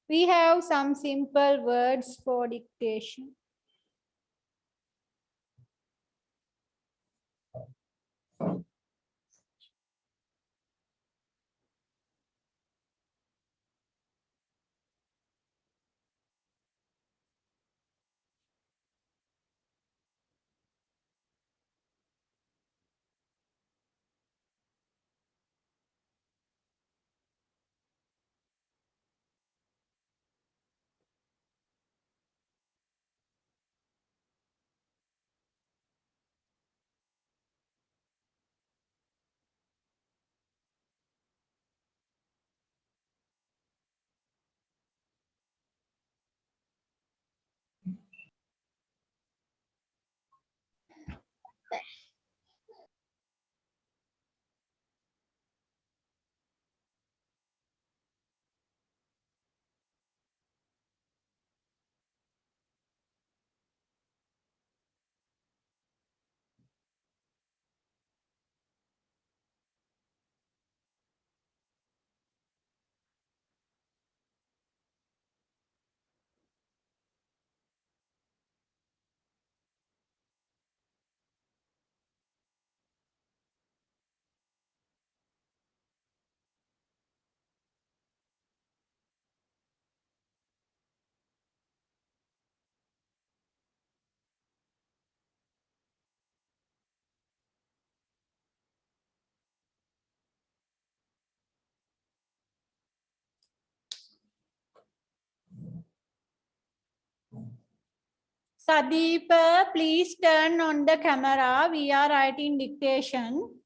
We have some simple words for dictation. Sadeep, please turn on the camera. We are writing dictation.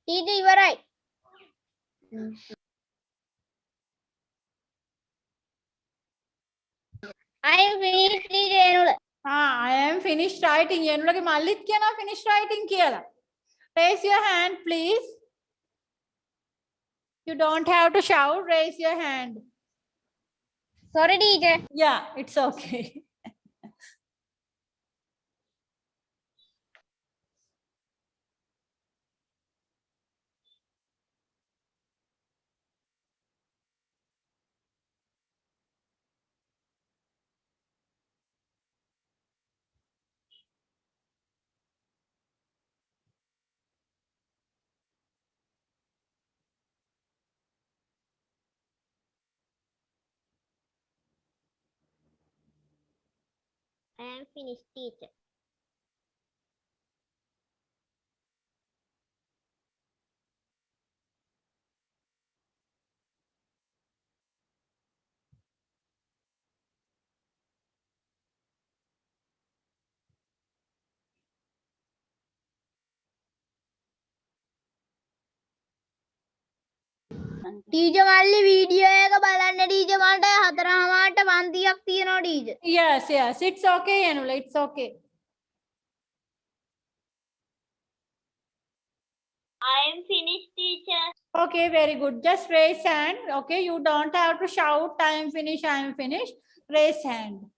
Teacher, you are right. I am finished teacher. I am finished writing. Yenulage mallit kiyana finished writing kiyala. Raise your hand, please. You don't have to shout. Raise your hand. Sorry, teacher. Yeah, it's okay. I am finished teacher. Teacher මල්ලි video එක බලන්න teacher මට 4:00ට පන්තියක් තියෙනවා teacher. Yes, yes, it's okay, Anula, it's okay. I am finished teacher. Okay, very good. Just raise hand. Okay, you don't have to shout, I am finished, I am finished. Raise hand.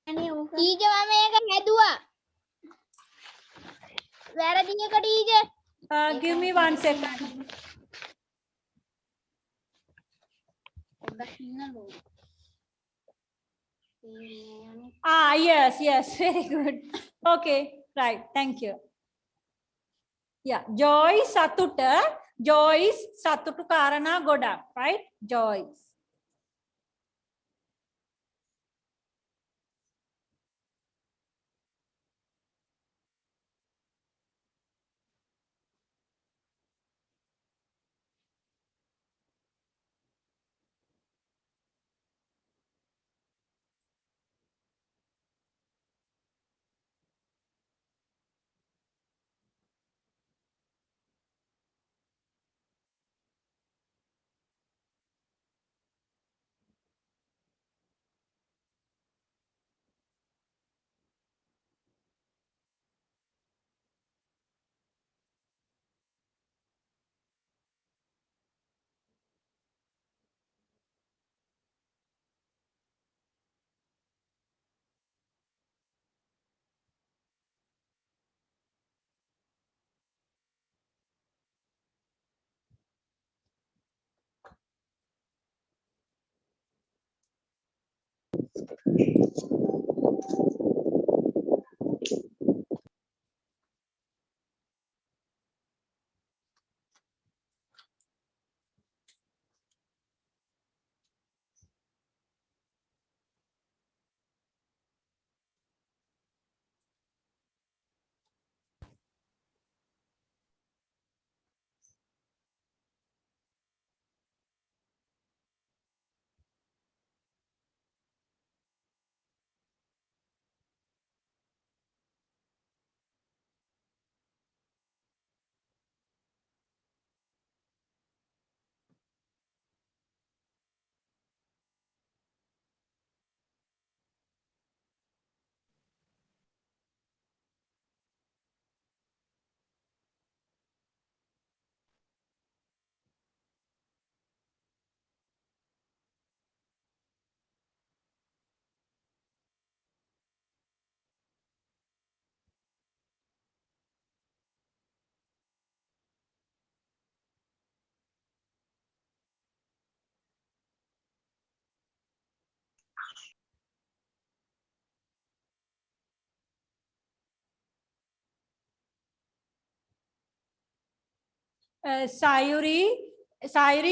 Teacher මම මේක හැදුවා. වැරදි එක teacher. Give me 1 second. Ah, yes, yes, very good. Okay, right, thank you. Yeah, Joyce Satuta. Joyce Satutu Karana Goda, right? Joyce. Sayuri,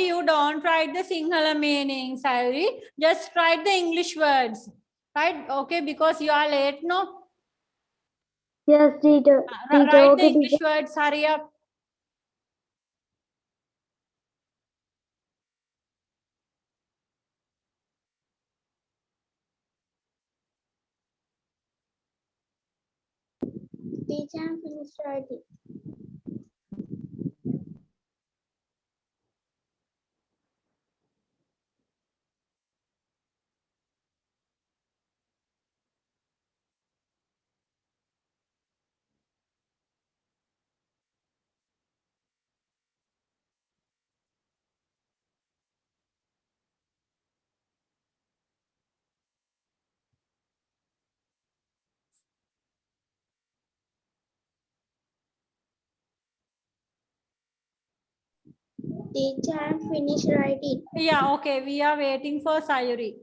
you don't write the Sinhala meaning, Sayuri. Just write the English words, right? Okay, because you are late, no? Yes, teacher. Write Teacher, the okay, English teacher. words, hurry up. Teacher, I'm finished writing. Teacher, I'm finished writing. Yeah, okay. We are waiting for Sayuri.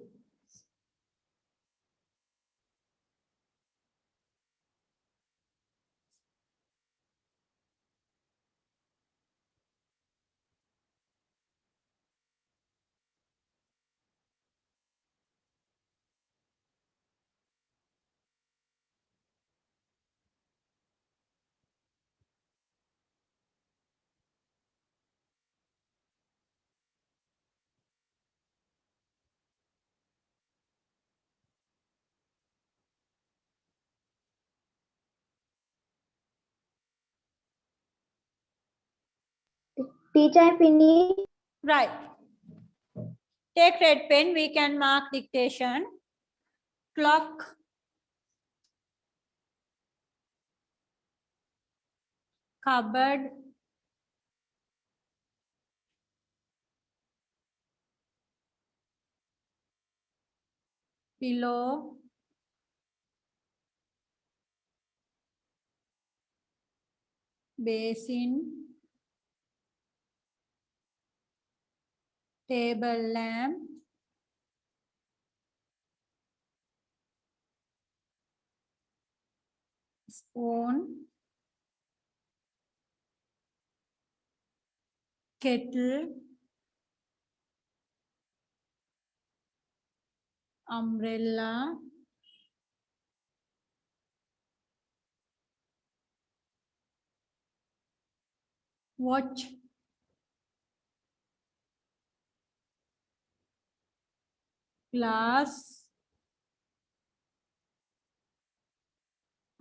Teacher, I finished. Right. Take red pen. We can mark dictation. Clock. Cupboard. Pillow. Basin. Table lamp. Spoon. Kettle. Umbrella. Watch. Glass.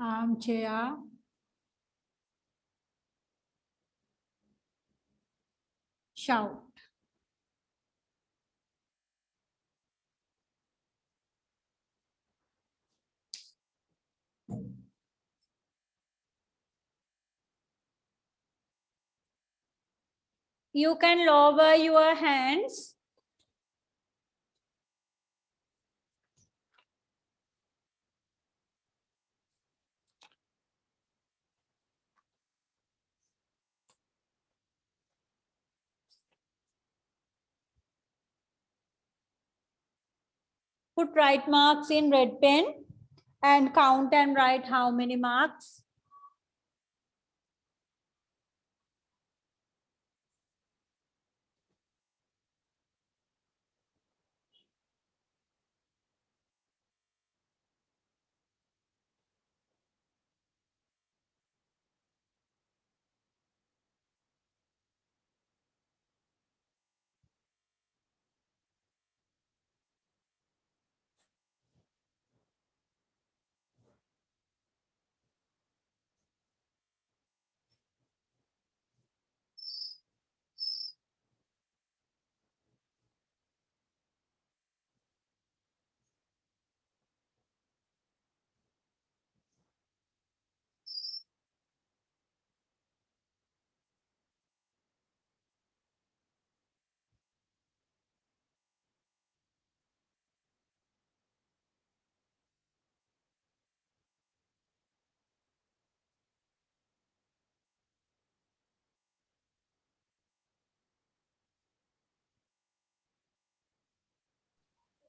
Armchair. Shout. You can lower your hands. Put right marks in red pen and count and write how many marks.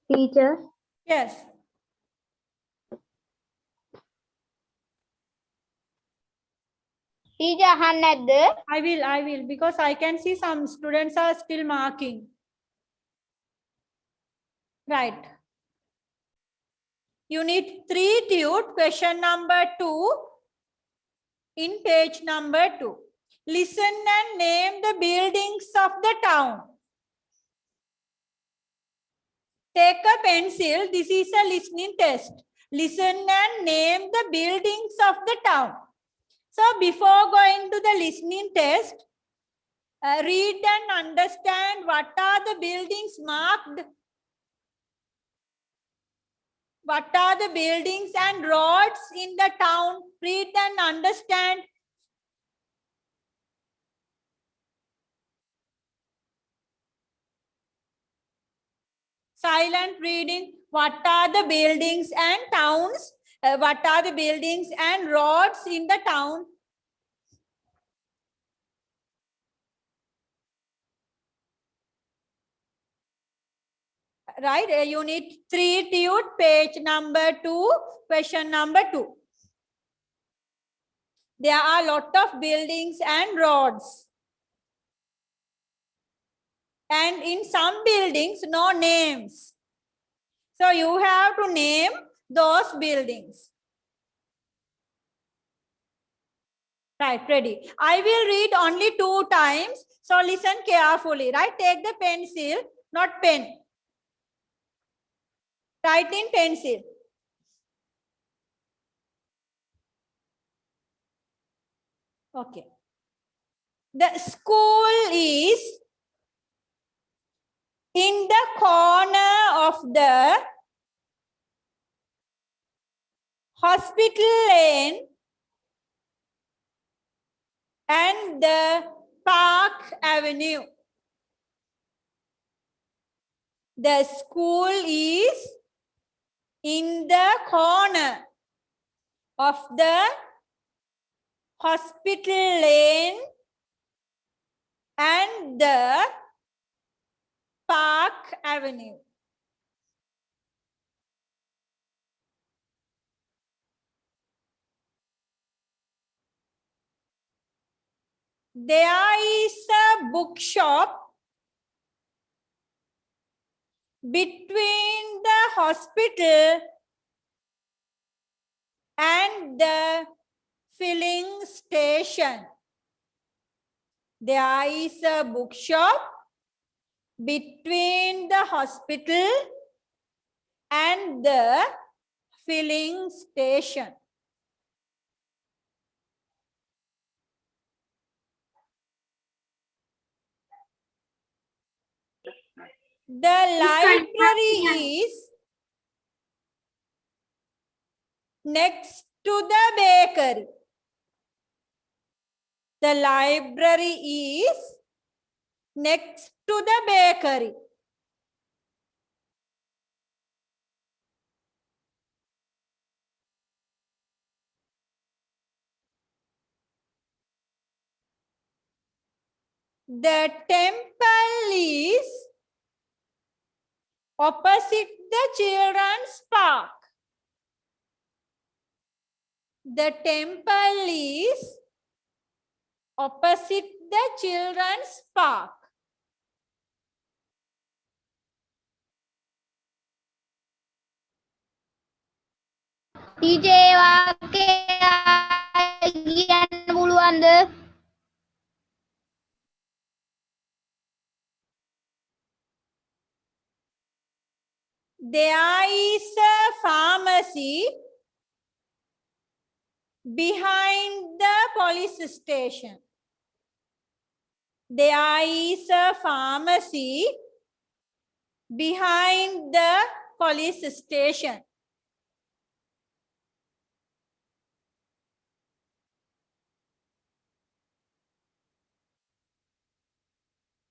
Teacher, Yes, Teacher, අහන්නේ I will, because I can see some students are still marking. Right. Unit 3 tute, question number 2 in page number 2. Listen and name the buildings of the town. Take a pencil. This is a listening test. Listen and name the buildings of the town. So before going to the listening test, read and understand what are the buildings marked. What are the buildings and roads in the town? Read and understand. Silent reading. What are the buildings and towns? What are the buildings and roads in the town? Right, unit 3 tude, page number 2, question number 2. There are a lot of buildings and roads. And in some buildings, no names. So you have to name those buildings. Right, ready. I will read only 2 times. So listen carefully, right? Take the pencil, not pen. Write in pencil. Okay. The school is in the corner of the hospital lane and the Park Avenue. The school is in the corner of the hospital lane and the Park Avenue. There is a bookshop between the hospital and the filling station. There is a bookshop between the hospital and the filling station. The library is next to the bakery. The library is next to the bakery. The temple is opposite the children's park. The temple is opposite the children's park. DJ වාක්‍යය කියන්න පුළුවන්ද? There is a pharmacy behind the police station. There is a pharmacy behind the police station.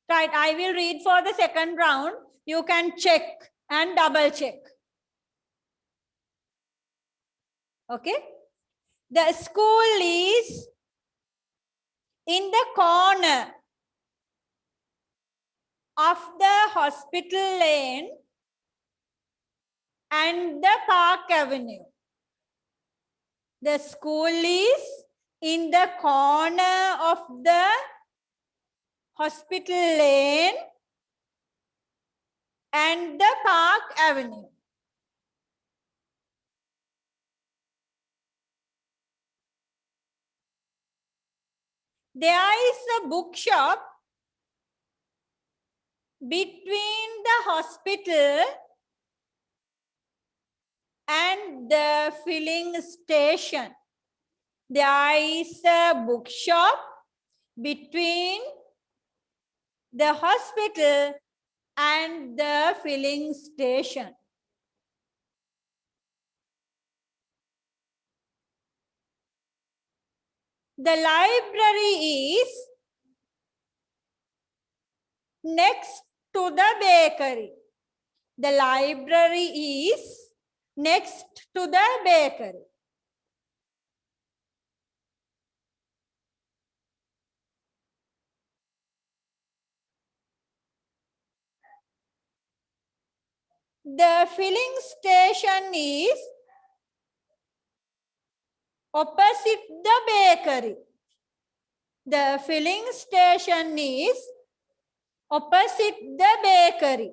Right, I will read for the second round. You can check and double check. Okay. The school is in the corner of the hospital lane and the Park Avenue. The school is in the corner of the hospital lane and the Park Avenue. There is a bookshop between the hospital and the filling station. There is a bookshop between the hospital and the filling station. The library is next to the bakery. The library is next to the bakery. The filling station is opposite the bakery. The filling station is opposite the bakery.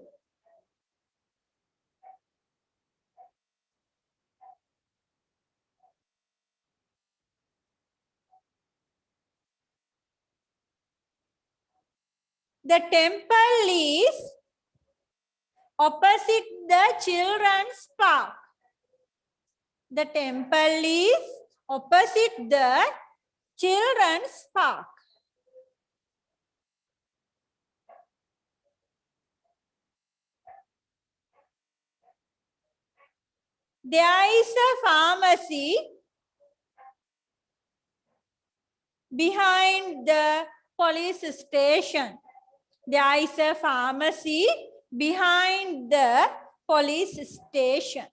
The temple is opposite the children's park. The temple is opposite the children's park. There is a pharmacy behind the police station. There is a pharmacy behind the police station.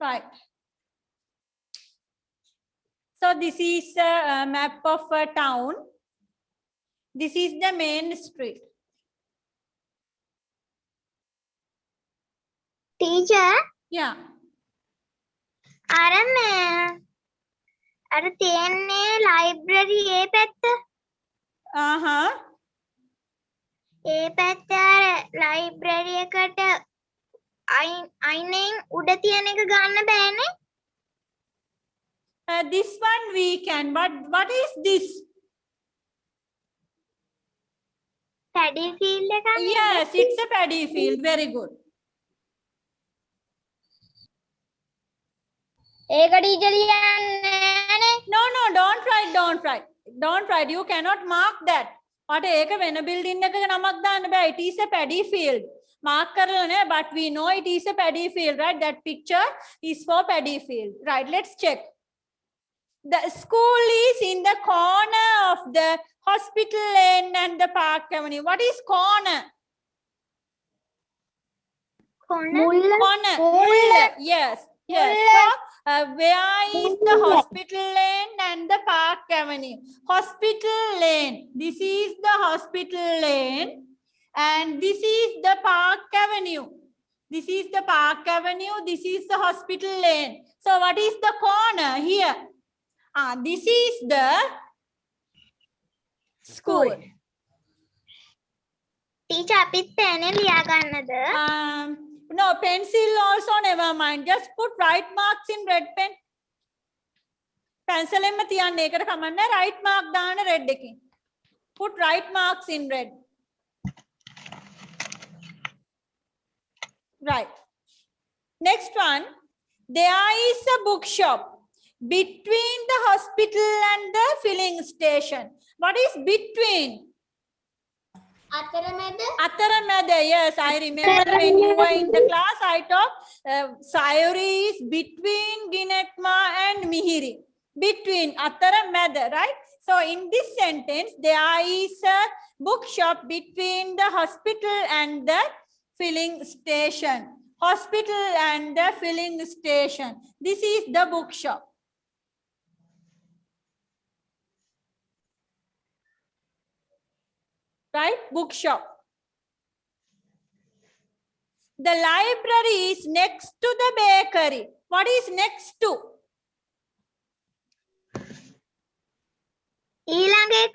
Right. So this is a map of a town. This is the main street. Teacher Yeah. අර තියෙන්නේ library ඒ පැත්ත. Uh-huh. ඒ පැත්ත අර library එකට අයිනෙන් උඩ තියෙන එක ගන්න බෑනේ. This one we can, but what is this? Paddy field එකක්. Yes, it's a paddy field. Very good. ඒක ටීචර් ලියන්නේ නෑනේ. No, no, don't write, don't write. Don't write. You cannot mark that. What ඒක වෙන building එකක නමක් දාන්න බෑ. It is a paddy field. Mark කරලා නෑ, but we know it is a paddy field, right? That picture is for paddy field. Right, let's check. The school is in the corner of the hospital lane and the park avenue. What is corner? Corner. Mulla. Yes. Yes. So, where is the hospital lane and the park avenue? Hospital lane. This is the hospital lane, and this is the park avenue. This is the park avenue. This is the hospital lane. So, what is the corner here? This is the school. Teacher අපිත් පෑනේ ලියා ගන්නද? No, pencil also never mind. Just put right marks in red pen. Pencil එන්න තියන්න. ඒකට කමන්නේ right mark දාන්න red එකකින්. Put right marks in red. Right. Next one. There is a bookshop between the hospital and the filling station. What is between? Ataramada, yes, I remember when you were in the class, I taught Sayuri is between Ginetma and Mihiri. between atara mada, right? So in this sentence, there is a bookshop between the hospital and the filling station. Hospital and the filling station. This is the bookshop. Right? Bookshop. The library is next to the bakery. What is next to? Ilanga,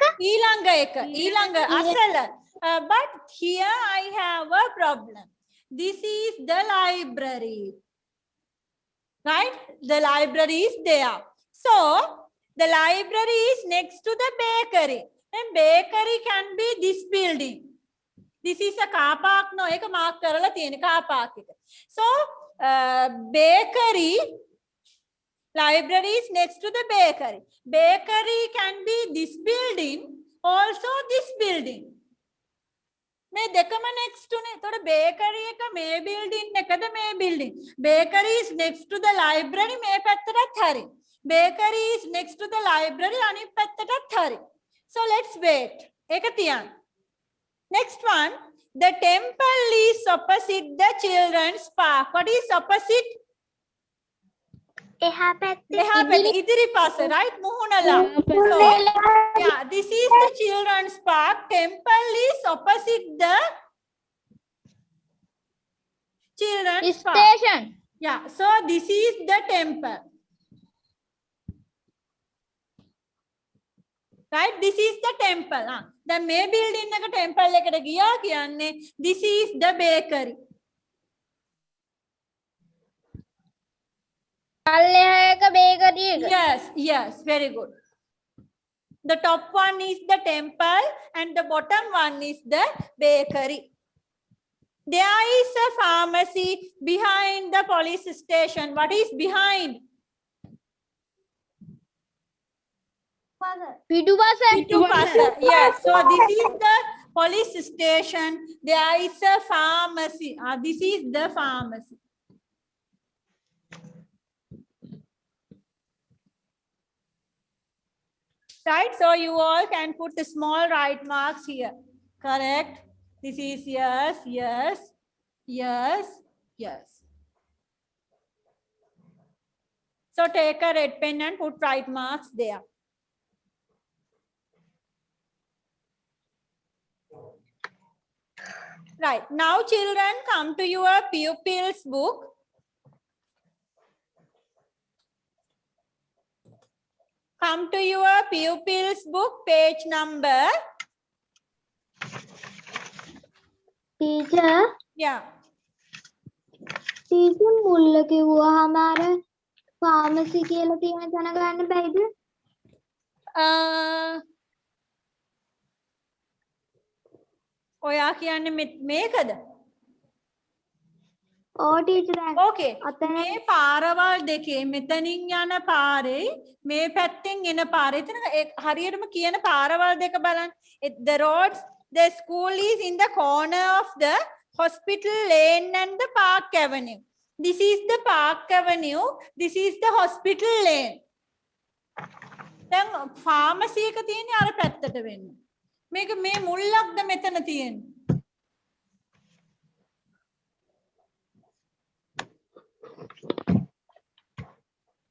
asala. But here I have a problem. This is the library. Right? The library is there. So, the library is next to the bakery. And bakery can be this building. This is a car park. No, ek mark karala tiyena car park. So, bakery, library is next to the bakery. Bakery can be this building, also this building. මේ දෙකම next to නේ. එතකොට bakery එක මේ building එකද මේ building. Bakery is next to the library මේ පැත්තටත් හරි. Bakery is next to the library අනිත් පැත්තටත් හරි. So let's wait. ඒක තියන්න. Next one, the temple is opposite the children's park. What is opposite? ඉදිරි පාස, right? මුහුණලා. So, yeah, this is the children's park. Temple is opposite the children's park. Station. Yeah, so this is the temple. Right? This is the temple. දැන් මේ building එක temple එකට ගියා කියන්නේ this is the bakery. Yes, very good. The top one is the temple and the bottom one is the bakery. There is a pharmacy behind the police station. What is behind? Pitupasa. Yes, so this is the police station. There is a pharmacy. This is the pharmacy. Right, so you all can put the small right marks here. Correct. This is yes, yes, yes, yes. So take a red pen and put right marks there. Right, now children, come to your pupils book. Come to your pupils book, page number. Teacher. Yeah. Teacher, මුල්ල කිව්වහම අර pharmacy කියලා තියෙන තැන ගන්න බැයිද? ඔයා කියන්නේ මේකද? teacher. Okay. මේ පාරවල් දෙකේ මෙතනින් යන පාරේ මේ පැත්තෙන් එන පාරේ එතන හරියටම කියන පාරවල් දෙක බලන්න. The roads, the school is in the corner of the hospital lane and the Park Avenue. This is the Park Avenue. This is the hospital lane. දැන් pharmacy එක තියෙන්නේ අර පැත්තට වෙන්න. මේක මේ මුල්ලක්ද මෙතන තියෙන්නේ?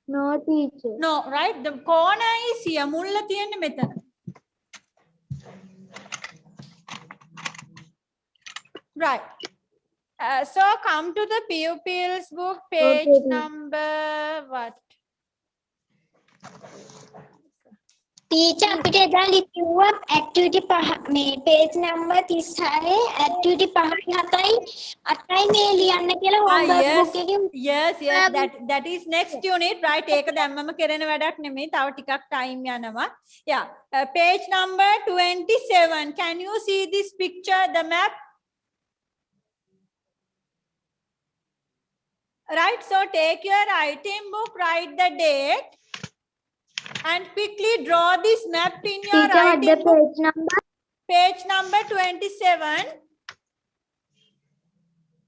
No, teacher. No, right? The corner is here. මුල්ල තියෙන්නේ මෙතන. Right. So come to the pupils book, page number what? Teacher, අපිට එදා ලියුවා activity 5 මේ page number 36 activity 5 7යි 8යි මේ ලියන්න කියලා homework book එකේ. Yes, that is next unit, right? ඒක දැම්මම කරන වැඩක් නෙමෙයි. තව ටිකක් time යනවා. Yeah. Page number 27. Can you see this picture, the map? Right, so take your writing book, write the date and quickly draw this map in your Teacher, writing the book. page number? Page number 27.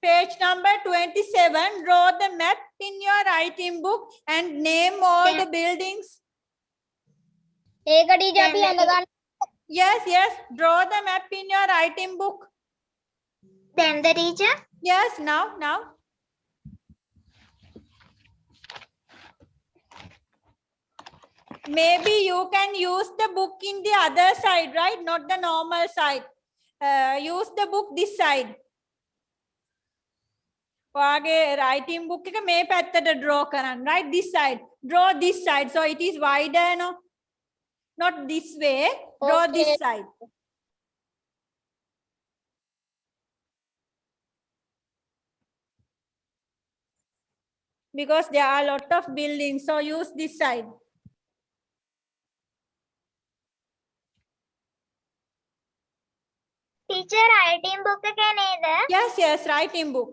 Page number 27. Draw the map in your writing book and name all the buildings. ඒක teacher අපි ඇඳ ගන්න. Yes. Draw the map in your writing book. දැන්ද teacher? Yes, now. Maybe you can use the book in the other side, right? Not the normal side. Use the book this side. ඔයාගේ writing book එක මේ පැත්තට draw කරන්න, right? This side. Draw this side. So it is wider, no? Not this way. Draw this side. Because there are a lot of buildings, so use this side. Teacher writing book එකේ නේද? Yes, writing book.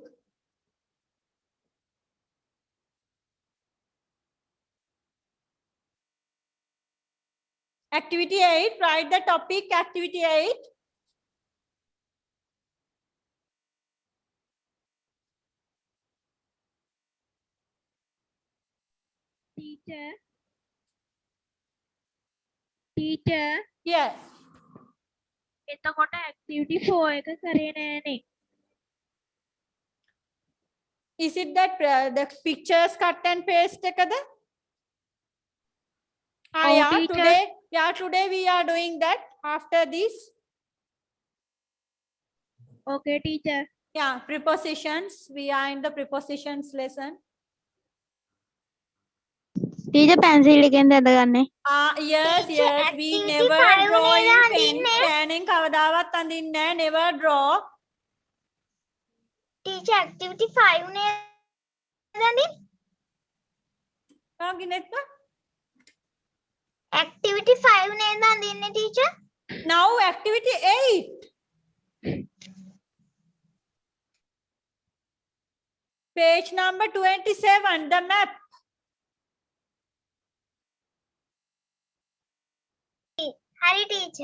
Activity 8, write the topic, activity 8. Teacher, Yes. එතකොට activity 4 එක කරේ නෑනේ. Is it that the pictures cut and paste එකද? Oh, Yeah, teacher. today we are doing that after this. Okay, teacher. Yeah, prepositions. We are in the prepositions lesson. Teacher pencil එකෙන්ද ඇඳ ගන්නේ? Yes. Teacher, We activity never 5 draw නේද in pen. අඳින්නේ? Pen කවදාවත් අඳින්නේ නැහැ. Never draw. Teacher activity 5 නේද අඳින්නේ? Ginetta? activity 5 නේද අඳින්නේ teacher? Now activity 8. Page number 27, the map. හරි teacher.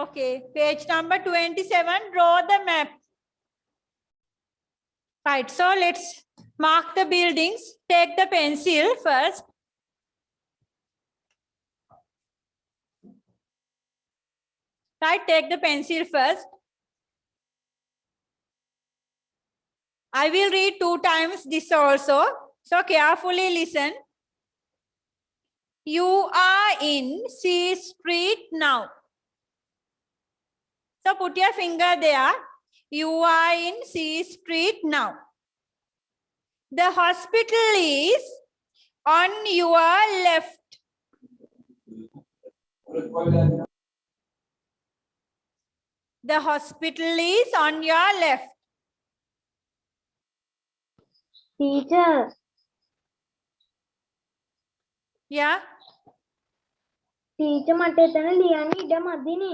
Okay. Page number 27, draw the map. Right, so let's mark the buildings. Take the pencil first. Right, take the pencil first. I will read 2 times this also. So carefully listen. You are in C Street now. So put your finger there. You are in C Street now. The hospital is on your left. The hospital is on your left. Teacher Yeah. Teacher මට එතන ලියන්න ඉඩ මදිනේ.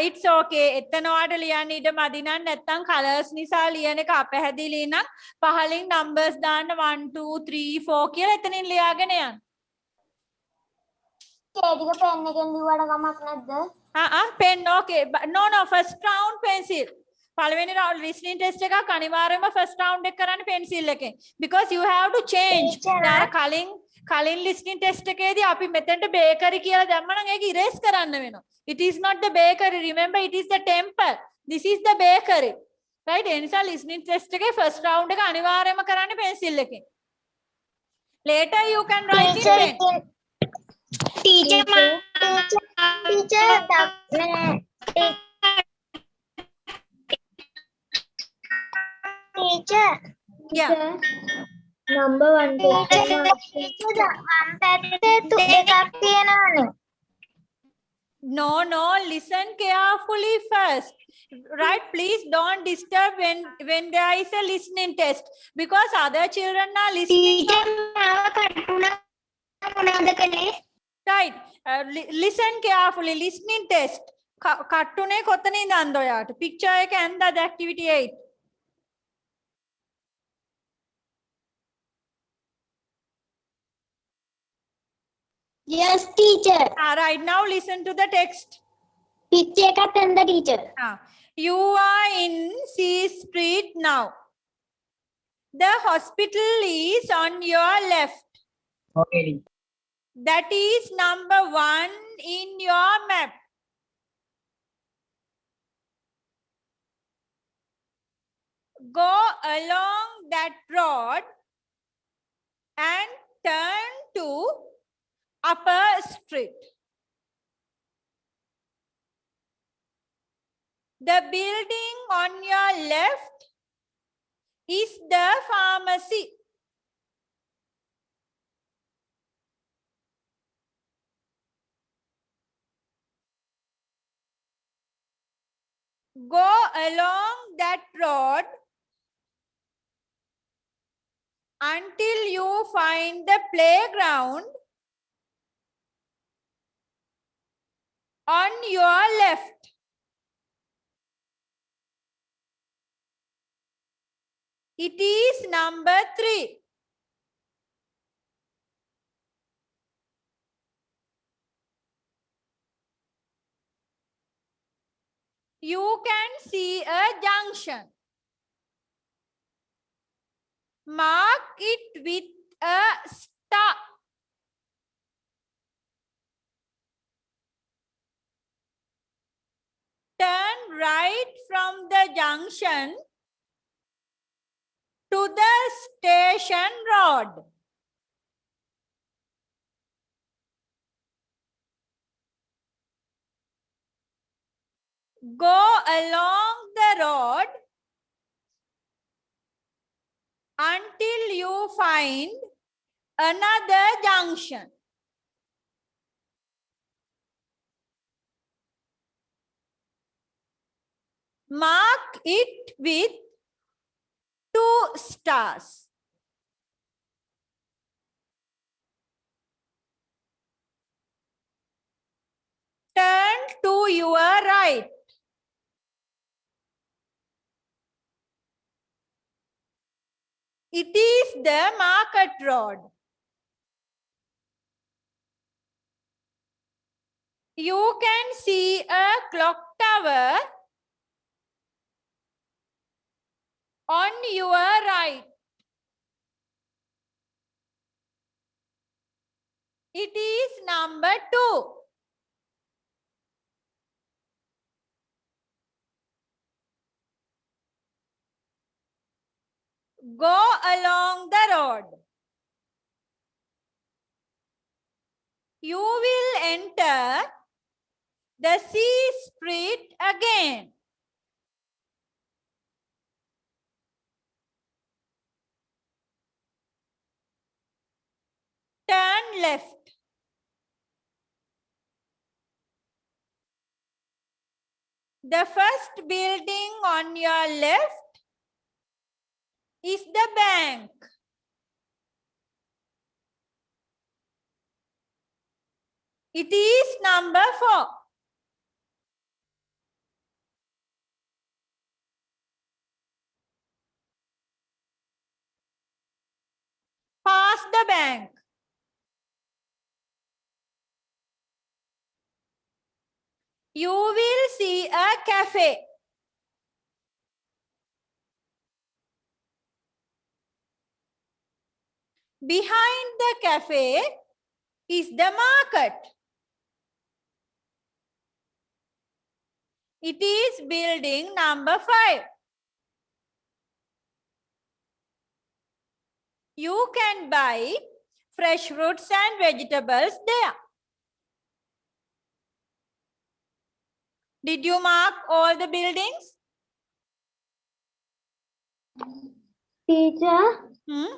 It's okay. එතන ඔයාලට ලියන්න ඉඩ මදි නම් නැත්නම් colors නිසා ලියන එක අපැහැදිලි නම් පහලින් numbers දාන්න 1 2 3 4 කියලා එතනින් ලියාගෙන යන්න. ටීචර් පෙන් එකෙන් ලිව්වට කමක් නැද්ද? Pen okay. No, first round pencil. පළවෙනි round listening test එකක් අනිවාර්යයෙන්ම first round එක කරන්න pencil එකෙන්. Because you have to change. කලින් listening test එකේදී අපි මෙතනට bakery කියලා දැම්ම නම් ඒක erase කරන්න වෙනවා. It is not the bakery. Remember, it is the temple. This is the bakery. Right? ඒ නිසා listening test එකේ first round එක අනිවාර්යයෙන්ම කරන්න pencil එකෙන්. Later you can write in pen. Teacher Yeah. number 1 teacher වම් පැත්තේ එකක් තියෙනවනේ. No, listen carefully first. Right? Please don't disturb when there is a listening test. Because other children are listening. Teacher මාව කටුණා මොනවද කළේ? Right. Listen carefully. Listening test. කට්ටුනේ කොතනින්ද ඔයාට? Picture එක ඇඳද activity 8. Yes, teacher. Right, now listen to the text. Picture එකත් ඇඳ teacher. You are in C Street now. The hospital is on your left. Okay. That is number 1 in your map. Go along that road and turn to Upper Street. The building on your left is the pharmacy. Go along that road until you find the playground on your left. It is number 3. You can see a junction. Mark it with a star. Turn right from the junction to the station road. Go along the road until you find another junction. Mark it with 2 stars. Turn to your right. It is the Market Road. You can see a clock tower on your right. It is number 2. Go along the road. You will enter the C Street again. Turn left. The first building on your left is the bank. It is number 4. Pass the bank. You will see a cafe. Behind the cafe is the market. It is building number 5. You can buy fresh fruits and vegetables there. Did you mark all the buildings? Teacher Hmm?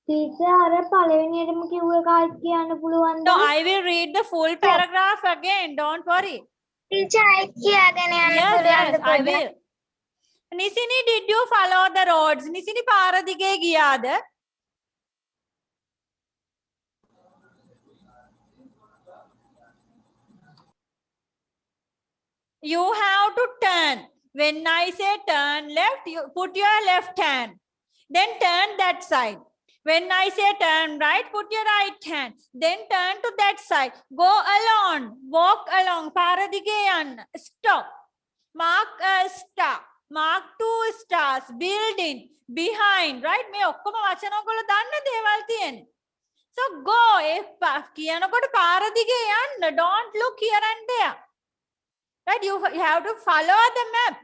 Teacher අර පළවෙනියටම කිව්ව එකයි කියන්න පුළුවන්ද? No, I will read the full paragraph again. Don't worry. Teacher අයි කියාගෙන යන්න Yes, පුළුවන්ද yes, I will. Nisini, did you follow the roads? Nisini පාර දිගේ ගියාද? You have to turn. When I say turn left, you put your left hand. Then turn that side. When I say turn right, put your right hand. Then turn to that side. Go along. Walk along. පාර දිගේ යන්න. Stop. Mark a star. Mark 2 stars. Building. Behind. Right? මේ ඔක්කොම වචන ඔයගොල්ලෝ දන්න දේවල් තියෙන්නේ. So go. කියනකොට පාර දිගේ යන්න. Don't look here and there. Right? You have to follow the map.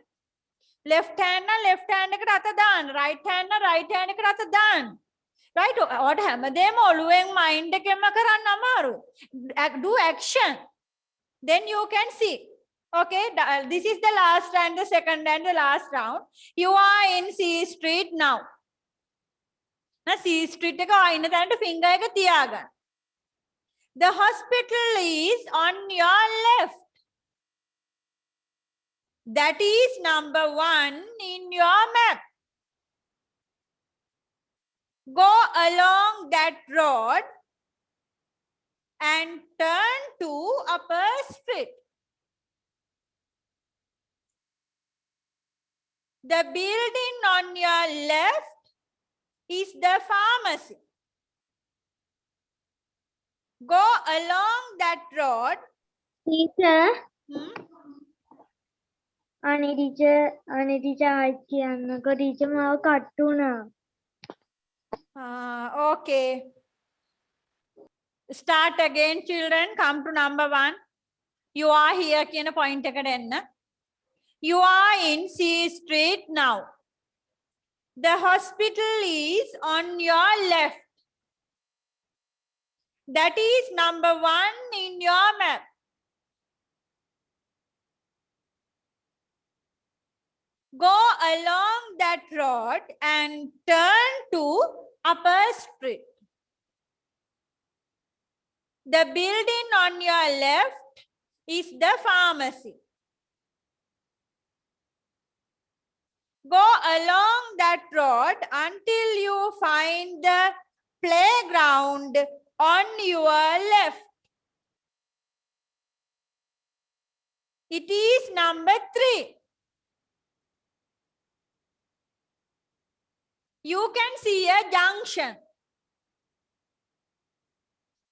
Left hand left hand එකට අත දාන්න. Right hand right hand එකට අත දාන්න. Right? ඔයාට හැමදේම ඔළුවෙන් mind එකෙන්ම කරන්න අමාරු. Do action. Then you can see. Okay, this is the last and the second and the last round. You are in C Street now. Now C Street එක ආයින තැනට finger එක තියාගන්න. The hospital is on your left. That is number 1 in your map. Go along that road and turn to Upper Street. The building on your left is the pharmacy. Go along that road. Teacher, Hmm? teacher ආයි කියන්නකෝ teacher මාව cut වුණා. Okay. Start again, children. Come to number 1. You are here කියන point එකට එන්න. You are in C Street now. The hospital is on your left. That is number 1 in your map. Go along that road and turn to Upper Street. The building on your left is the pharmacy. Go along that road until you find the playground on your left. It is number 3. You can see a junction.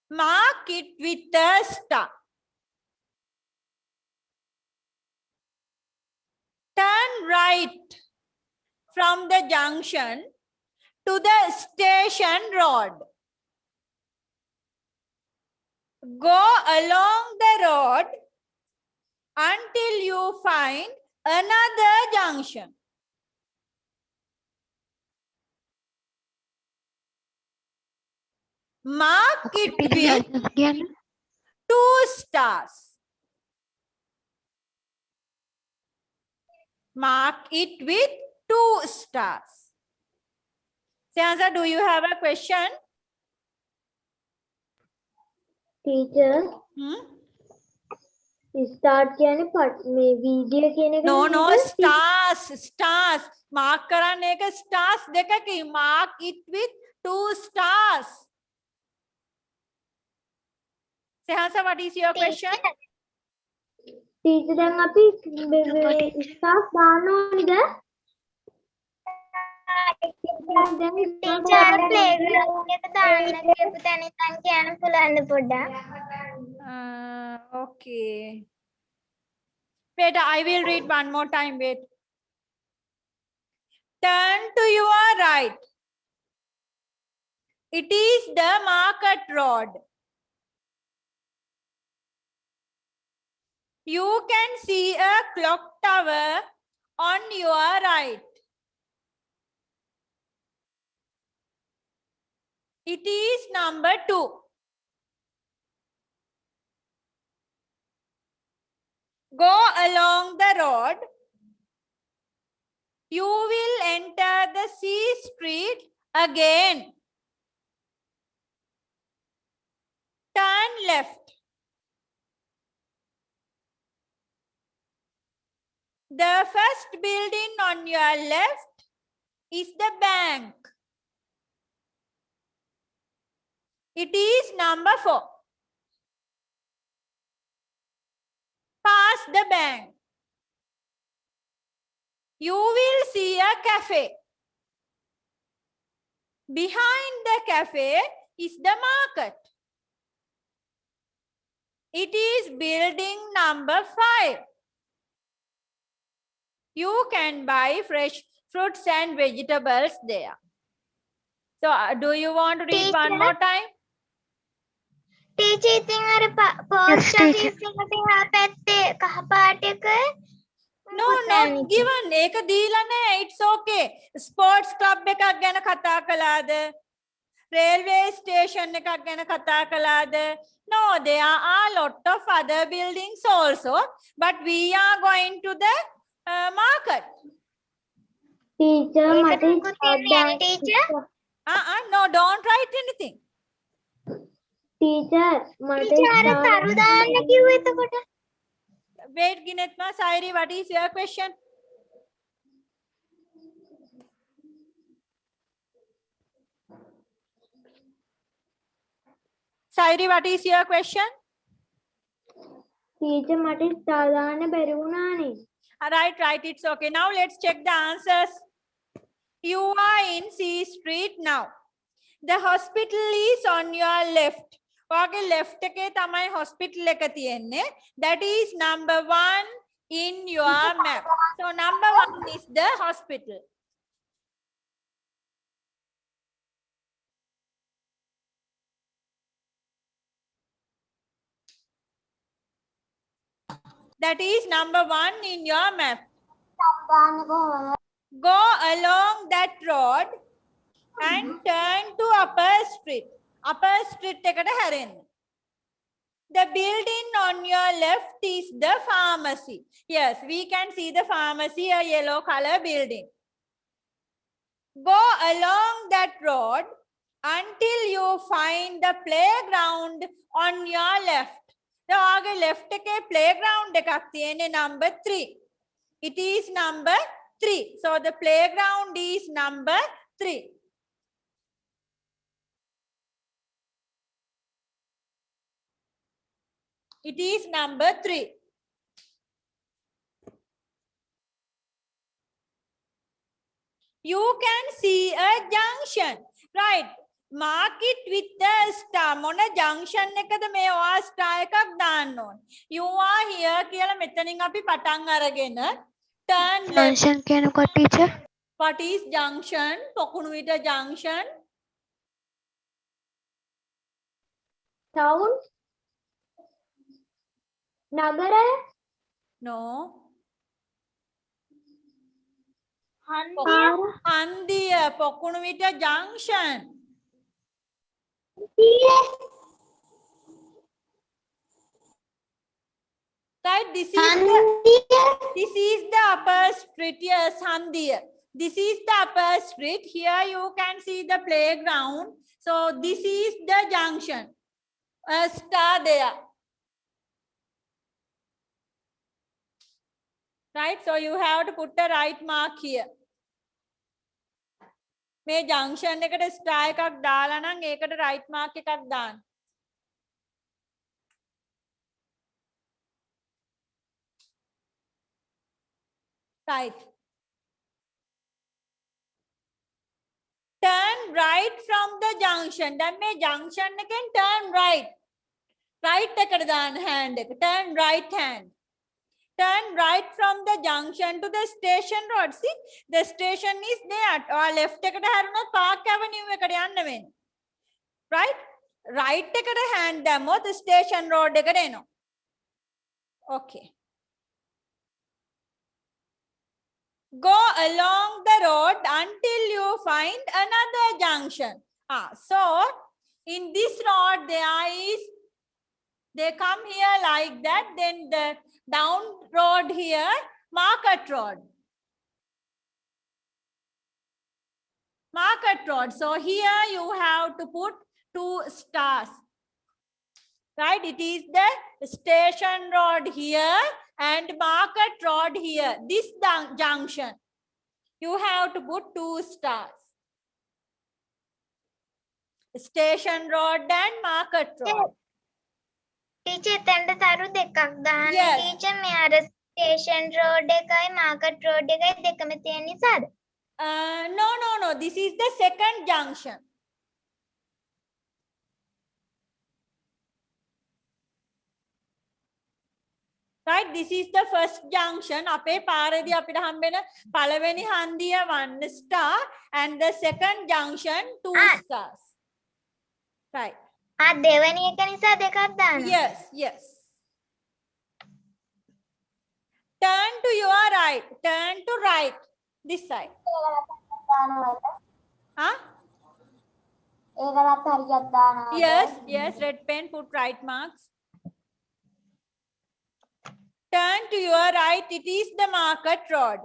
Mark it with a star. Turn right from the junction to the station road. Go along the road until you find another junction. Mark it with 2 stars. Mark it with 2 stars. Seanza, do you have a question? Teacher, start කියන්නේ මේ video කියන එක No, no, නේද? stars. Mark කරන්න එක stars දෙකකින්. Mark it with 2 stars. Sehansa, what is your question? Teacher, දැන් අපි start දාන්න ඕනේද? teacher playground එක දාන්න කියපු තැන ඉඳන් කියන්න පුළුවන්ද පොඩ්ඩක්? Okay. Wait, I will read one more time. Wait. Turn to your right. It is the Market Road. You can see a clock tower on your right. It is number 2. Go along the road. You will enter the C Street again. Turn left. The first building on your left is the bank. It is number 4. Pass the bank. You will see a cafe. Behind the cafe is the market. It is building number 5. You can buy fresh fruits and vegetables there. So, do you want to read one more time? Teacher ඉතින් අර post office එකට එහා පැත්තේ කහ පාට එක No, not given. ඒක දීලා නැහැ. It's okay. Sports club එකක් ගැන කතා කළාද? Railway station එකක් ගැන කතා කළාද? No, there are a lot of other buildings also, but we are going to the market. Teacher මට teacher No, don't write anything. Teacher මට ටීචර් අර තරු දාන්න කිව්ව එතකොට Wait, Ginetma, Sairi, what is your question? Sairi, what is your question? Teacher මට star දාන්න බැරි වුණානේ. Right, it's okay. Now let's check the answers. You are in C Street now. The hospital is on your left. ඔයාගේ left එකේ තමයි hospital එක තියෙන්නේ. That is number 1 in your map. So number 1 is the hospital. That is number 1 in your map. Go along that road and turn to Upper Street. Upper Street එකට හැරෙන්න. The building on your left is the pharmacy. Yes, we can see the pharmacy, a yellow color building. Go along that road until you find the playground on your left. ඔයාගේ left එකේ playground එකක් තියෙන්නේ number 3. It is number 3. So the playground is number 3. It is number 3. You can see a junction. Right. Mark it with the star. මොන junction එකද මේ ඔයා star එකක් දාන්න ඕන. You are here කියලා මෙතනින් අපි පටන් අරගෙන turn left. ජංක්ෂන් කියනකොට ටීචර් What is junction? පොකුණු විට junction. ටවුන් නගරය No. හන්දිය හන්දිය පොකුණු විට junction. Right, this is the upper street. Yes, Handiya. This is the upper street. Here you can see the playground. So this is the junction. A star there. Right, so you have to put the right mark here. මේ junction එකට star එකක් දාලා නම් ඒකට right mark එකක් දාන්න. Right. Turn right from the junction. දැන් මේ junction එකෙන් turn right. Right එකට දාන්න hand එක. Turn right hand. Turn right from the junction to the station road. See, the station is there. Or left එකට හැරුණොත් Park Avenue එකට යන්න වෙන්නේ. Right? Right එකට hand දැම්මොත් station road එකට එනවා. Okay. Go along the road until you find another junction. So in this road they come here like that, then the down road here, Market Road. Market Road. So here you have to put 2 stars. Right? It is the station road here and Market Road here. This junction. You have to put 2 stars. Station Road and Market Road. Teacher එතනට තරු දෙකක් දාන්න Yes. Teacher මේ අර station road එකයි market road එකයි දෙකම තියෙන නිසාද No. This is the second junction. Right, this is the first junction. අපේ පාරේදී අපිට හම්බෙන පළවෙනි හන්දිය 1 star and the second junction 2 stars. Right. දෙවෙනි එක නිසා දෙකක් දාන්න. Yes, yes. Turn to your right. Turn to right. This side. Huh? ඒකටත් හරියට දානවා. Yes, yes. Red pen, put right marks. Turn to your right. It is the Market Road.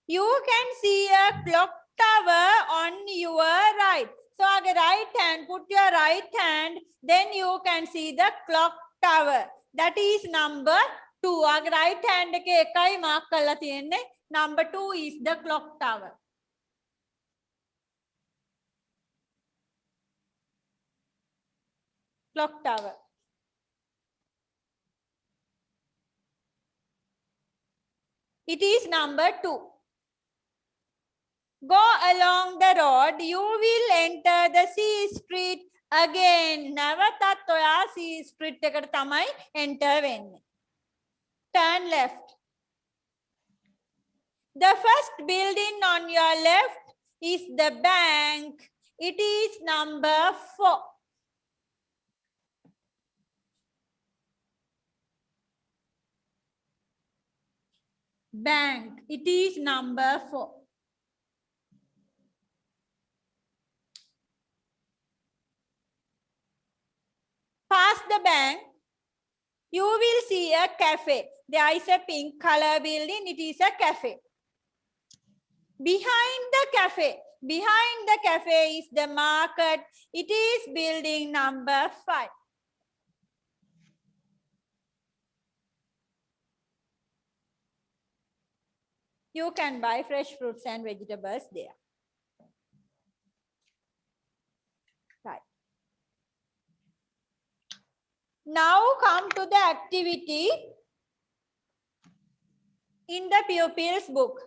You can see a clock tower on your right. So, again, right hand, put your right hand, then you can see the clock tower. That is number 2. Again, right hand ke ekai mark kalla tiyenne. Number 2 is the clock tower. Clock tower. It is number 2. Go along the road, you will enter the C street again. Navatat oya C street eකට තමයි enter වෙන්නේ. Turn left. The first building on your left is the bank. It is number 4. Bank. It is number 4. Past the bank, you will see a cafe. There is a pink color building. It is a cafe. Behind the cafe is the market. It is building number 5. You can buy fresh fruits and vegetables there. Right. Now come to the activity in the pupils book.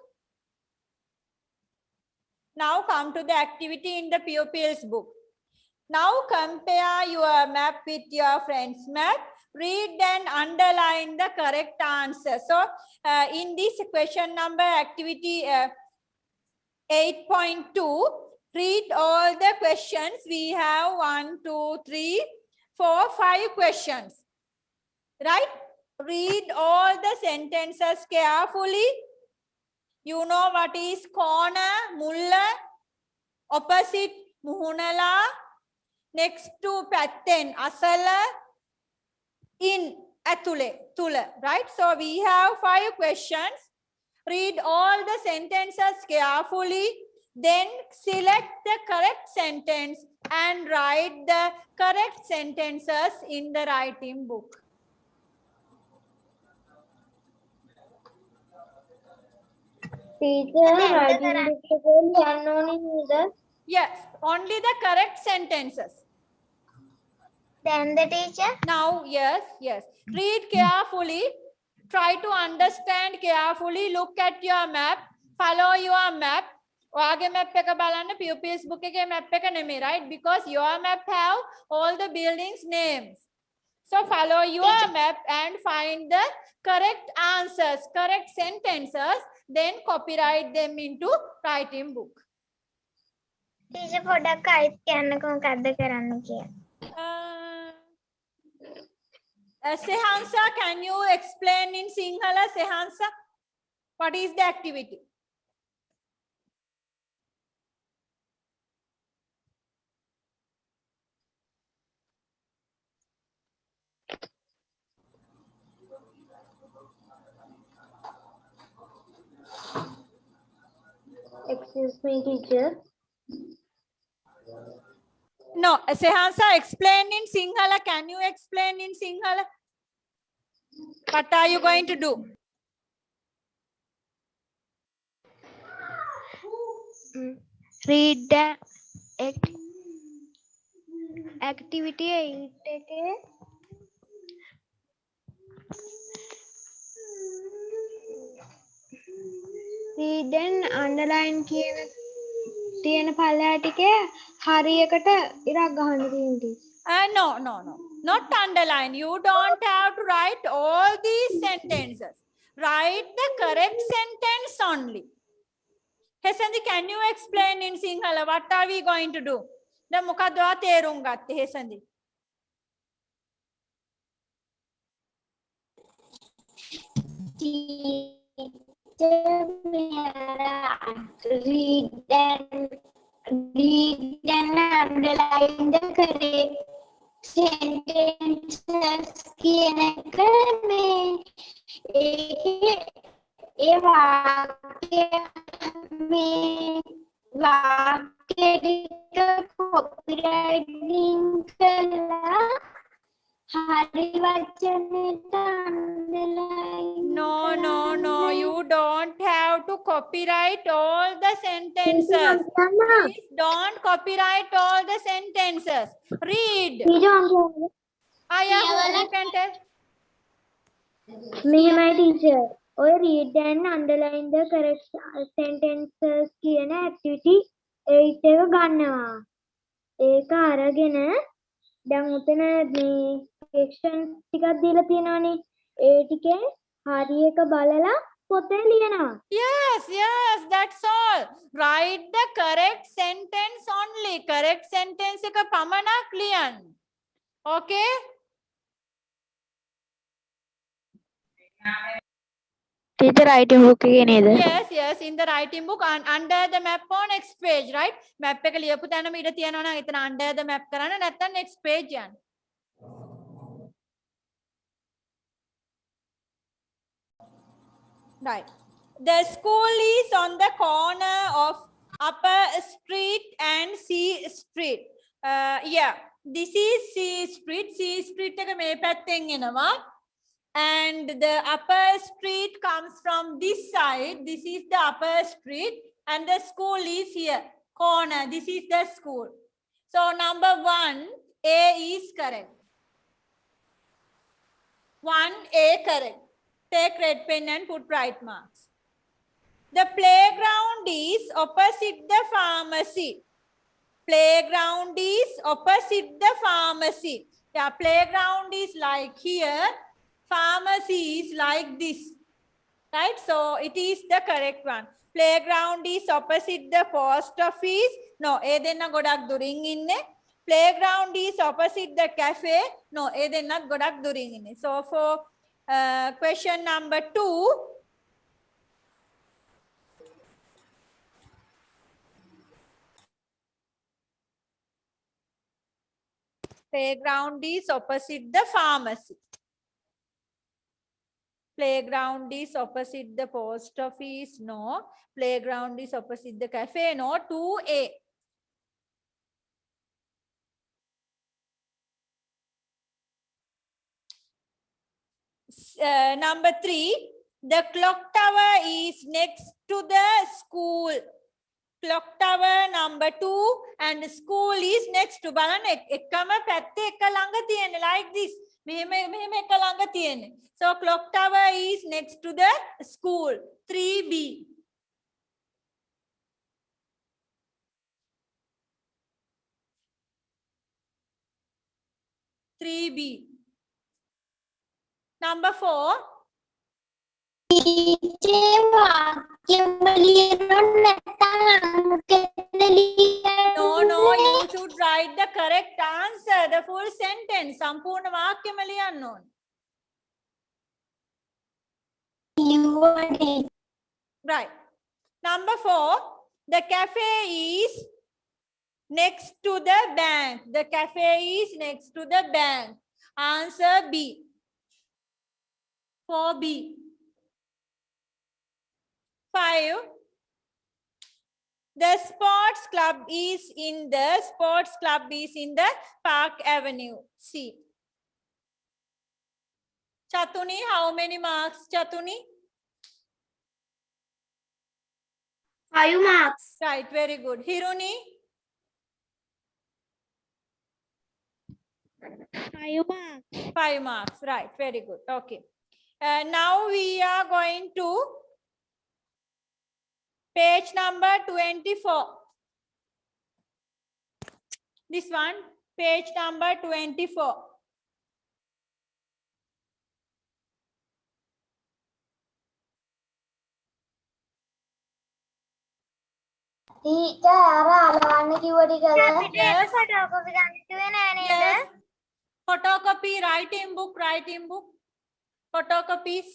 Now come to the activity in the pupils book. Now compare your map with your friend's map. Read and underline the correct answer. So in this question number activity 8.2, read all the questions. We have 1, 2, 3, 4, 5 questions. Right? Read all the sentences carefully. You know what is corner, mulla, opposite, muhunala, next to patten, asala, in, atule, tula. Right? So we have 5 questions. Read all the sentences carefully. Then select the correct sentence and write the correct sentences in the writing book. Teacher, writing book එකේ ලියන්න ඕනේ නේද? Yes, only the correct sentences. Then the teacher. Now, yes, yes. Read carefully. Try to understand carefully. Look at your map. Follow your map. ඔයාගේ map එක බලන්න pupils book එකේ map එක නෙමෙයි, right? Because your map have all the buildings names. So follow your map and find the correct answers, correct sentences, then copyright them into writing book. Teacher පොඩක් අයිත් කියන්නකෝ මොකද්ද කරන්න කියලා. Sehansa, can you explain in Sinhala, Sehansa? What is the activity? Excuse me, teacher. No, Sehansa, explain in Sinhala. Can you explain in Sinhala? What are you going to do? Read the activity 8 එකේ read and underline කියන තියෙන පළයා ටිකේ හරියකට ඉරක් ගහන්න තියෙනවා. No. Not underline. You don't have to write all these sentences. Write the correct sentence only. Hesanthi, can you explain in Sinhala what are we going to do? Then මොකද්ද ඔයා තේරුම් ගත්තේ Hesanthi? teacher, may I read and underline the correct sentences කියන එක මේ ඒ වාක්‍ය මේ වාක්‍ය ටික copywriting කරලා හරි වචනෙට underline No, no, no. You don't have to copyright all the sentences. Please don't copyright all the sentences. Read. Aya, you can tell. මෙහෙමයි ටීචර්. ඔය read and underline the correct sentences කියන activity 8 එක ගන්නවා. ඒක අරගෙන දැන් උතන මේ sections ටිකක් දීලා තියෙනවානේ. ඒ ටිකේ හරි එක බලලා පොතේ ලියනවා. Yes, yes, that's all. Write the correct sentence only. Correct sentence එක පමණක් ලියන්න. Okay? ටීචර් writing book එකේ නේද? Yes, yes, in the writing book under the map on next page, right? Map එක ලියපු තැනම ඉඩ තියනවා නම් එතන under the map කරන්න නැත්නම් next page යන්න. Right. The school is on the corner of Upper Street and C Street. Yeah, this is C Street. C Street එක මේ පැත්තෙන් එනවා. And the upper street comes from this side. This is the upper street and the school is here. Corner. This is the school. So number 1, A is correct. 1A correct. Take red pen and put right marks. The playground is opposite the pharmacy. Playground is opposite the pharmacy. Yeah, playground is like here. Pharmacy is like this. Right? So it is the correct one. Playground is opposite the post office. No, ඒ දෙන්න ගොඩක් දුරින් ඉන්නේ. Playground is opposite the cafe. No, ඒ දෙන්නත් ගොඩක් දුරින් ඉන්නේ. So for question number 2, playground is opposite the pharmacy. Playground is opposite the post office. No. Playground is opposite the cafe. No. 2A. Number 3. The clock tower is next to the school. Clock tower number 2 and school is next to. බලන්න එකම පැත්තේ එක ළඟ තියෙන like this. මෙහෙම එක ළඟ තියෙන. So clock tower is next to the school. 3B. 3B. Number 4. teacher වාක්‍යම ලියනොත් නැත්නම් No, no, you should write the correct answer, the full sentence. සම්පූර්ණ වාක්‍යම ලියන්න ඕන. Right. Number 4, the cafe is next to the bank. The cafe is next to the bank. Answer B. 4B. 5. The sports club is in the Park Avenue. C. Chatuni, how many marks, Chatuni? 5 marks. Right, very good. Hiruni? 5 marks. 5 marks. Right, very good. Okay. Now we are going to page number 24. This one, page number 24. Teacher අර අලවන්න කිව්ව ටිකද? Yes. Photocopy ගන්න කිව්වේ නෑ නේද? Yes. Photocopy, writing book. Photocopies.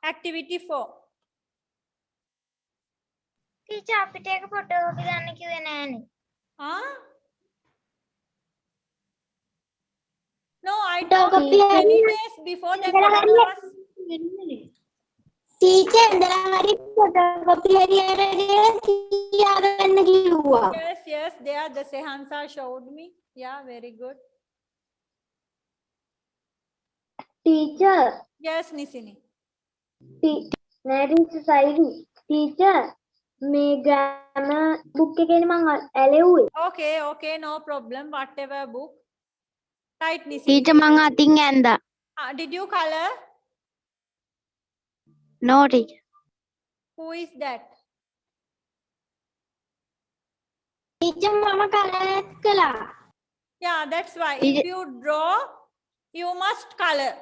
Activity 4. Teacher අපිට ඒක photocopy ගන්න කිව්වේ නෑනේ. Huh? No, I Photocopy told hari- many days before that Indra whatever hari- was. teacher ඉඳලා හරි photocopy හරි අරගෙන තියාගන්න කිව්වා. Yes, yes, there the Sehansa showed me. Yeah, very good. Teacher Yes, Nisini. නෑ ටීචර් සයිඩි ටීචර් මේ grammar book එකේනේ මං ඇලෙව්වේ Okay, okay, no problem. Whatever book. Right, Nisini. Teacher මං අතින් ඇන්දා. Did you color? No teacher. Who is that? teacher මම කලර් කළා. Yeah, that's why. If you draw, you must color.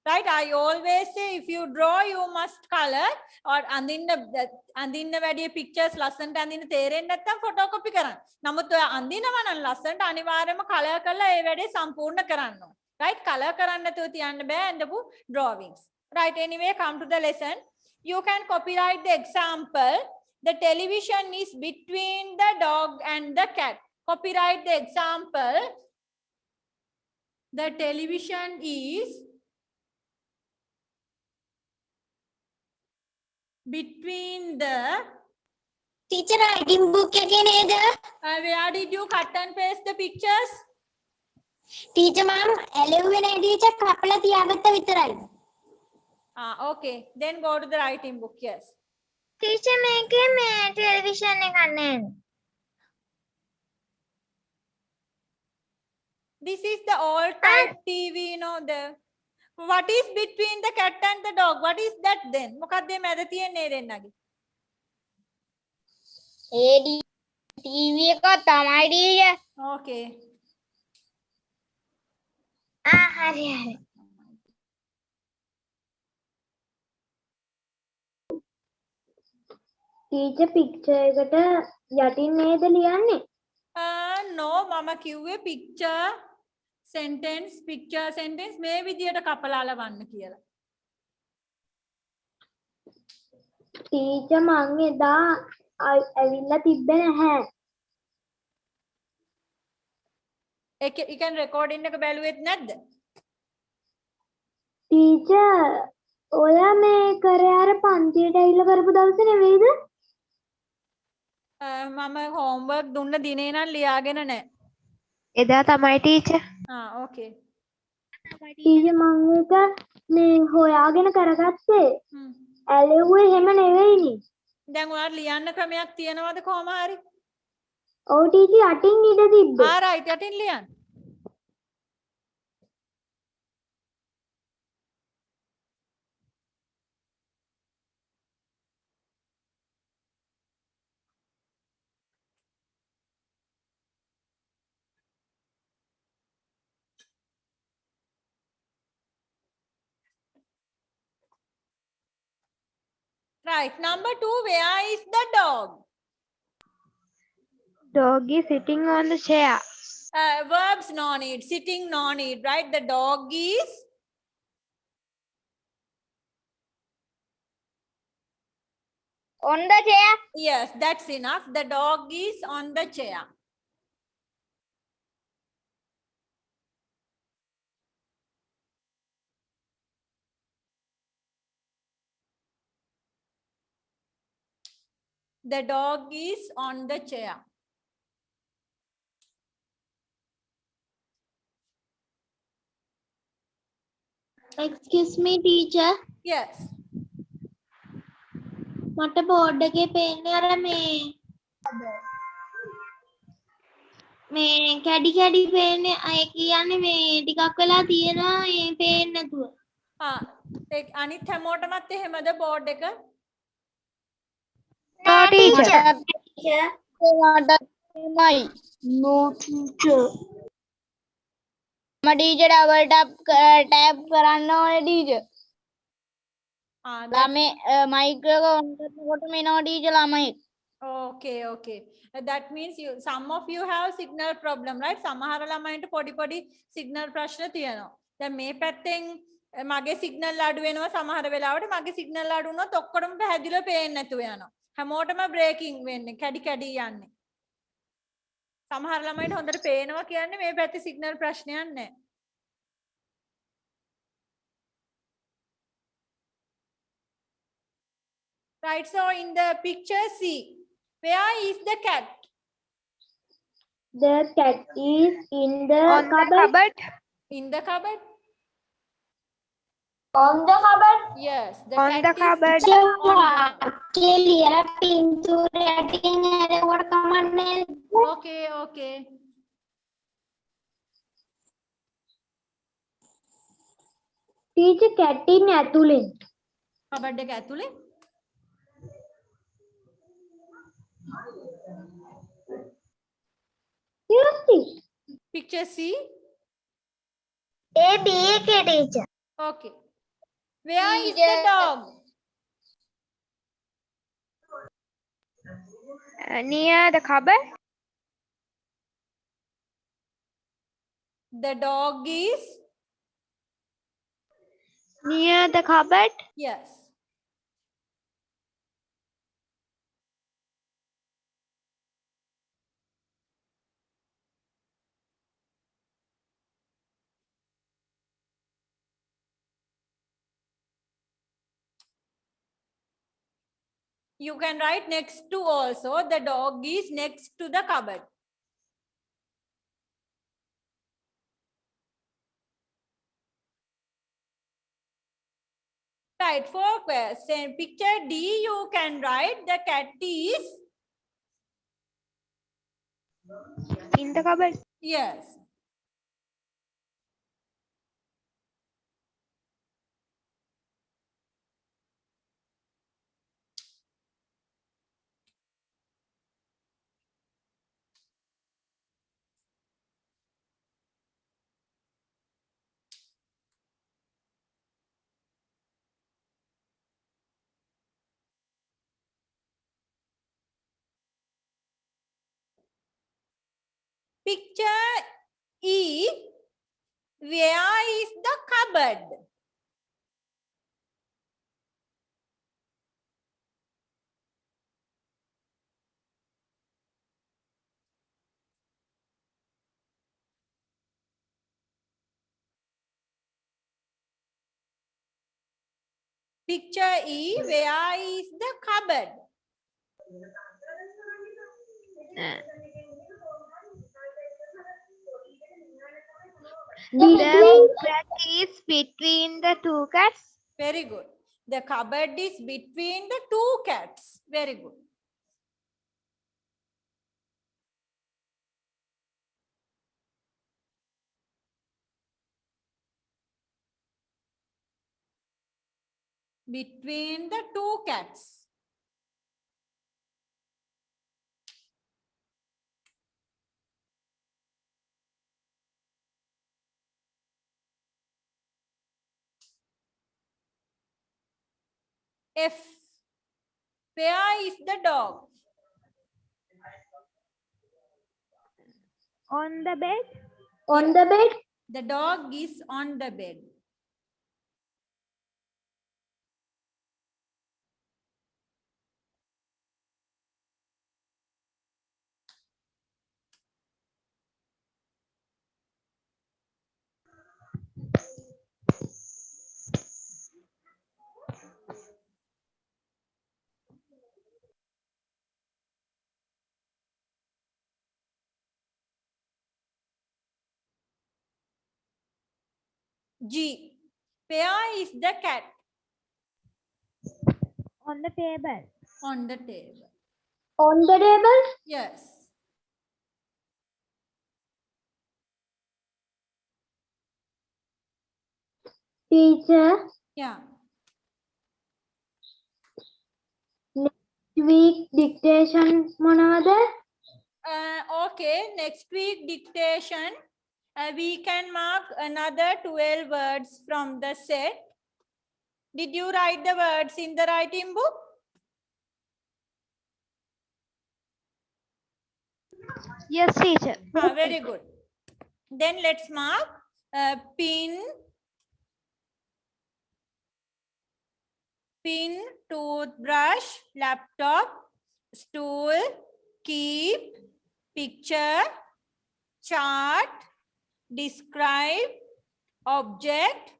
Right? I always say if you draw, you must color. Or andinna වැඩිය pictures ලස්සනට අඳින්න තේරෙන්නේ නැත්නම් photocopy කරන්න. නමුත් ඔය අඳිනවා නම් ලස්සනට අනිවාර්යයෙන්ම color කරලා ඒ වැඩේ සම්පූර්ණ කරන්න ඕන. Right? color කරන්න නැතුව තියන්න බෑ අඳපු drawings. Right? Anyway, come to the lesson. You can copyright the example. The television is between the dog and the cat. Copyright the example. The television is between the teacher writing book එකේ නේද? where did you cut and paste the pictures? teacher මම ඇලෙව්වේ නෑ teacher කපලා තියාගත්ත විතරයි. Okay, then go to the writing book. Yes. Teacher මේකේ මේ television එකක් නෑනේ. This is the old type TV, you know. What is between the cat and the dog? What is that then? මොකක්ද මේ මැද තියෙන්නේ දෙන්නගේ? ඒ ටීවී එක තමයි ටීචර්. Okay. හරි හරි. ටීචර් පික්චර් එකට යටින් නේද ලියන්නේ No, මම කිව්වේ picture sentence මේ විදියට කපලා අලවන්න කියලා. ටීචර් මං එදා ඇවිල්ලා තිබ්බේ නැහැ ඒ කියන්නේ recording එක බැලුවෙත් නැද්ද? ටීචර් ඔයා මේ කරේ අර පන්තියට ඇවිල්ලා කරපු දවසේ නෙවෙයිද මම homework දුන්න දිනේ නම් ලියාගෙන නැහැ. එදා තමයි ටීචර්. Okay. ටීචර් මං එක මේ හොයාගෙන කරගත්තේ Hmm. ඇලෙව්වේ එහෙම නෙවෙයිනේ දැන් ඔයාලා ලියන්න ක්‍රමයක් තියෙනවද කොහොම හරි? ඔව් ටීචර් යටින් ඉඩ තිබ්බේ right, යටින් ලියන්න. Right. Number 2, where is the dog? Dog is sitting on the chair. Verbs no need, sitting no need, right? The dog is On the chair. yes, that's enough. The dog is on the chair. The dog is on the chair. excuse me teacher Yes. මට board එකේ පේන්නේ අර මේ කැඩි කැඩි පේන්නේ අය කියන්නේ මේ ටිකක් වෙලා තියෙනවා මේ පේන්නේ නැතුව. අනිත් හැමෝටමත් එහෙමද බෝඩ් එක? No teacher. no teacher මම ටීචර් ඩබල් ටැප් කරන්න ඕනේ ටීචර්. ළමයි මයික් එක ඔන් කරනකොට මෙනවා ටීචර් ළමයි. Okay, okay. That means some of you have signal problem, right? සමහර ළමයින්ට පොඩි සිග්නල් ප්‍රශ්න තියෙනවා. දැන් මේ පැත්තෙන් මගේ සිග්නල් අඩු වෙනවා සමහර වෙලාවට මගේ සිග්නල් අඩු වුණොත් ඔක්කොටම පැහැදිලිව පේන්නේ නැතුව යනවා. හැමෝටම බ්‍රේකින් වෙන්නේ කැඩි කැඩි යන්නේ. සමහර ළමයිට හොඳට පේනවා කියන්නේ මේ පැත්තේ සිග්නල් ප්‍රශ්නයක් නැහැ. Right, so in the picture see, where is the cat? The cat is in the cupboard. In the cupboard? On the cupboard. Yes, the On cat the is cupboard. ලියලා පින්තූරයෙන් එනකොට කමන්නේ. Okay, okay. Teacher, cat in ඇතුලෙන්. Cupboard එක ඇතුලේ? Seriously? Picture C. A B එකේ teacher. Okay. Where is the dog? Near the cupboard. The dog is Near the cupboard. yes. You can write next to also. The dog is next to the cupboard. Right, for question picture D, you can write the cat is In the cupboard. yes. Picture E, where is the cupboard? Picture E, where is the cupboard? The cat is between the two cats. Very good. The cupboard is between the two cats. Very good. Between the two cats. F, where is the dog? On the bed. On the bed. The dog is on the bed. G, where is the cat? On the table. On the table. On the table. Yes. Teacher, Yeah. next week dictation මොනවද? Okay, next week dictation. We can mark another 12 words from the set. Did you write the words in the writing book? Yes, teacher. Very good. Then let's mark pin, pin, toothbrush, laptop, stool, keep, picture, chart, describe, object,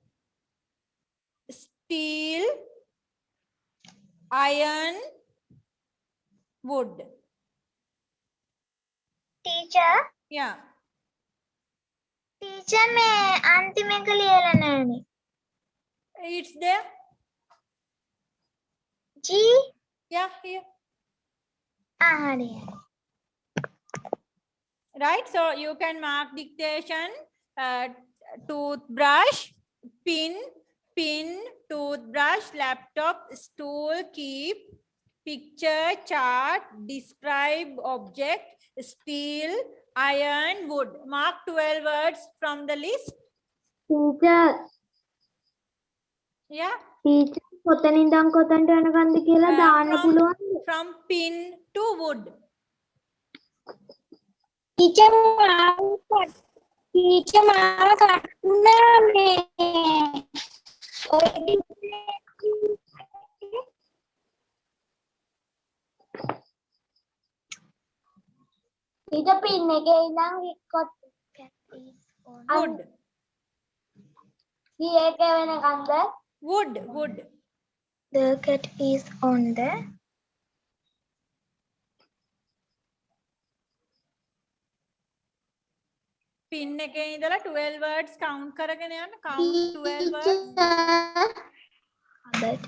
steel, iron, wood. Teacher Yeah. Teacher මේ අන්තිම එක ලියලා නැහනේ. It's there. G Yeah, here. හරි. Right, so you can mark dictation, toothbrush, pin, toothbrush, laptop, stool, keep, picture, chart, describe, object, steel, iron, wood. Mark 12 words from the list. Teacher Yeah, කොතනින්දන් කොතනට යනකන්ද කියලා දාන්න පුළුවන්ද? from pin to wood. Teacher මාව කටුනා මේ ඔය ඊට පින් එකේ ඉඳන් Wood, ඒක වෙනකන්ද? wood. The cat is on the Pin එකේ ඉඳලා 12 words count කරගෙන යන්න. Count 12 words. that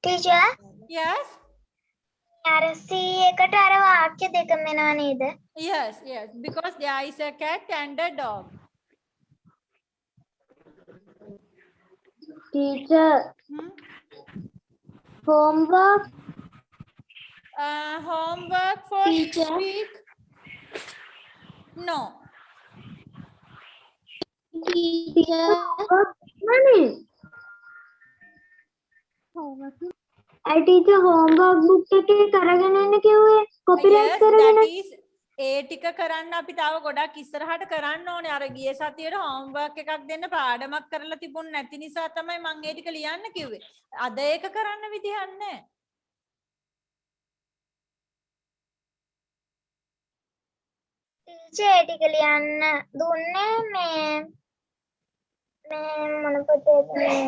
teacher Yes. අර C එකට අර වාක්‍ය දෙකම එනවා නේද? Yes, because there is a cat and a dog. Teacher Hmm? homework Homework for Teacher. this week? No. teacher money teacher homework book එකේ කරගෙන යන්න කිව්වේ copyright Yes, කරගෙන that is ඒ ටික කරන්න අපි තව ගොඩක් ඉස්සරහට කරන්න ඕනේ. අර ගිය සතියේ homework එකක් දෙන්න පාඩමක් කරලා තිබුණ නැති නිසා තමයි මම ඒ ටික ලියන්න කිව්වේ. අද ඒක කරන්න විදිහක් නැහැ. teacher ඒ ටික ලියන්න දුන්නේ මේ මොන පොතේද මේ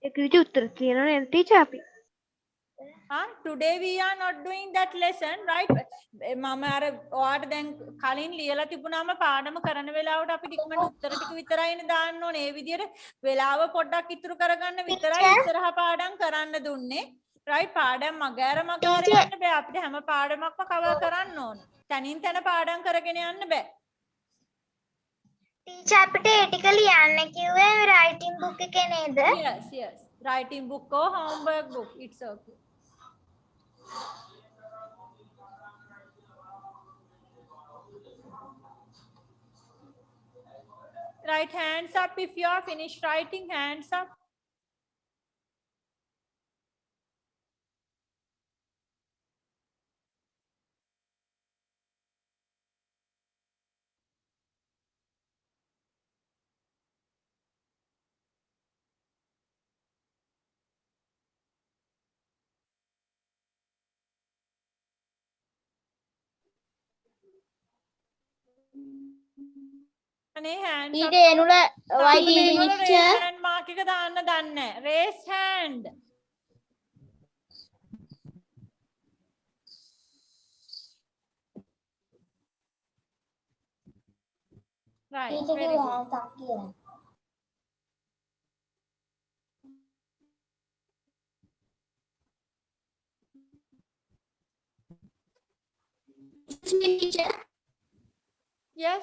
ඒකට උත්තර කියනවා නේද ටීචර් අපි? Today we are not doing that lesson, right? මම අර ඔයාට දැන් කලින් ලියලා තිබුණාම පාඩම කරන වෙලාවට අපි ටිකමට උත්තර ටික විතරයිනේ දාන්න ඕනේ. ඒ විදිහට වෙලාව පොඩ්ඩක් ඉතුරු කරගන්න විතරයි ඉස්සරහා පාඩම් කරන්න දුන්නේ. right? පාඩම් මගහැර යන්න බෑ. අපිට හැම පාඩමක්ම කවර් කරන්න ඕනේ. තනින් තන පාඩම් කරගෙන යන්න බෑ. ටීචර් අපිට ඒ ටික ලියන්න කිව්වේ writing book එකේ නේද? Yes. Writing book or homework book. It's okay. Right, hands up if you are finished writing. Hands up. අනේ hands up. ඊට එනුල වයිටි මේගොල්ලෝ raise ටීචර් hand mark එක දාන්න දන්නේ නැහැ. Raise hand. Right. Very good. teacher Yes.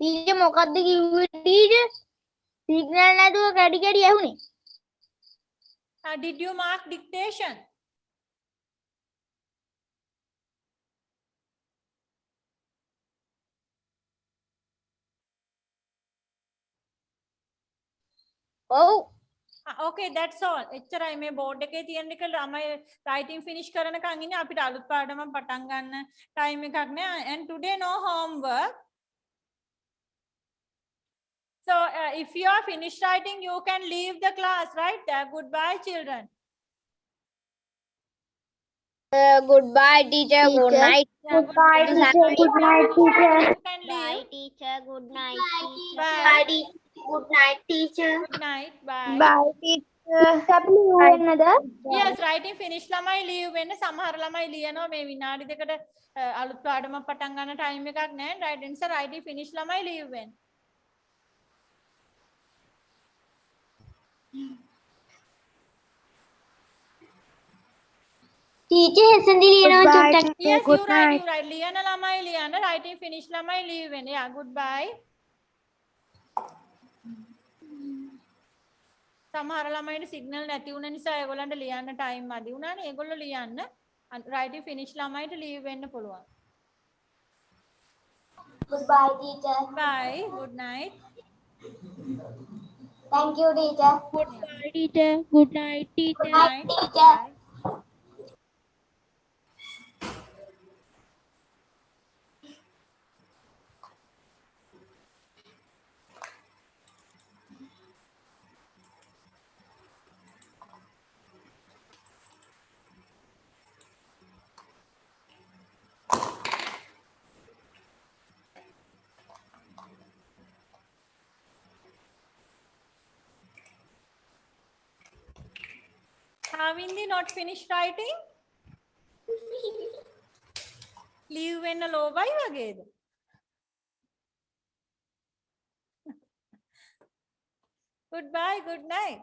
Teacher මොකද්ද කිව්වේ teacher? Signal නැතුව කැඩි කැඩි ඇහුනේ. Did you mark dictation? ඔව්. Okay, that's all. එච්චරයි මේ බෝඩ් එකේ තියෙන එක ළමයි writing finish කරනකන් ඉන්නේ අපිට අලුත් පාඩමක් පටන් ගන්න time එකක් නෑ and today no homework. So if you are finished writing you can leave the class right there. Goodbye children. Goodbye teacher. Good night. Goodbye, teacher. Good night, teacher. You can leave. teacher. Good night teacher. Bye. Good night, teacher. Good night. Bye. Bye, teacher. අපි වෙන්නද? Yes, writing finish ළමයි leave වෙන්න සමහර ළමයි ලියනවා මේ විනාඩි දෙකට අලුත් පාඩමක් පටන් ගන්න time එකක් නැහැ. right answer writing finish ළමයි leave වෙන්න. ටීචර් හෙසන්දි ලියනවා චුට්ටක්. Yes, Good you right, night. you right. ලියන ළමයි ලියන්න writing finish ළමයි leave වෙන්න. Yeah, goodbye. සමහර ළමයින්ට සිග්නල් නැති වුණ නිසා ඒගොල්ලන්ට ලියන්න ටයිම් මදි වුණානේ. ඒගොල්ලෝ ලියන්න. writing finish ළමයිට leave වෙන්න පුළුවන්. Goodbye teacher. Bye. Good night. Thank you teacher. Goodbye teacher. Good night teacher. Good night. teacher. Bye. Havindi not finished writing? Leave වෙන්න ලෝබයි වගේද? Goodbye, good night.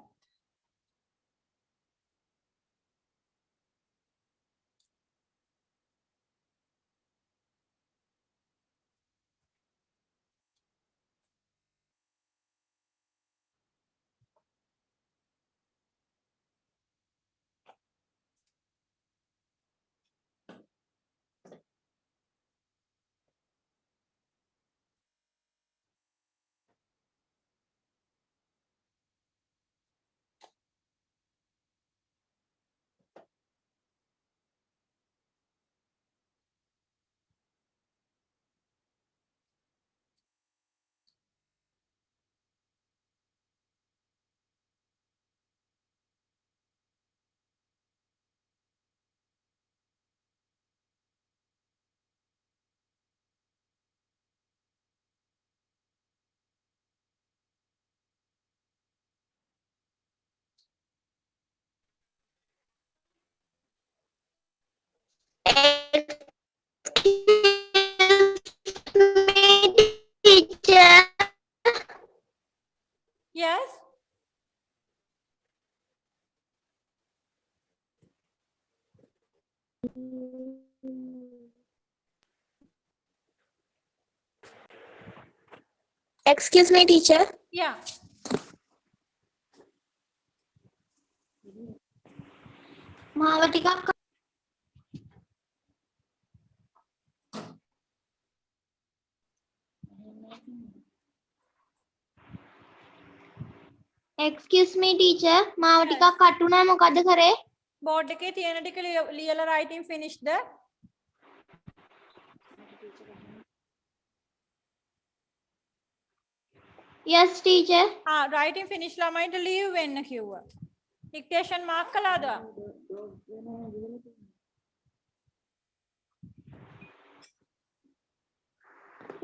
Teacher. Yes? Excuse me teacher. Yeah. මාව ටිකක් Excuse me teacher. මාව ටිකක් කටුනා මොකද කරේ? Board එකේ තියෙන ටික ලියලා writing finish ද? Yes teacher. writing finish ළමයිට leave වෙන්න කිව්වා. dictation mark කළාද?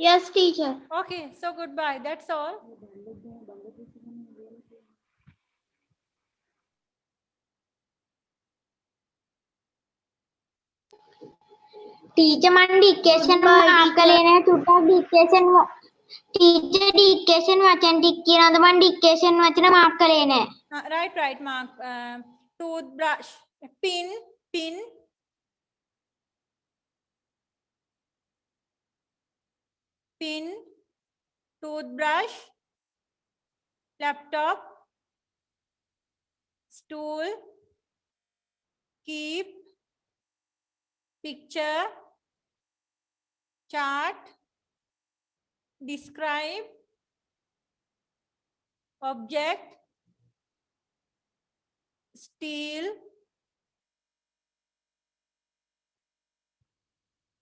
Yes teacher. Okay, so goodbye. That's all. Teacher මන් dictation මාක් කළේ නැහැ චුට්ටක් dictation teacher dictation වචන ටික කියනවාද මන් dictation වචන මාක් කළේ නැහැ. Right, mark. Toothbrush. Pin. toothbrush, laptop, stool, keep, picture, chart, describe, object, steel,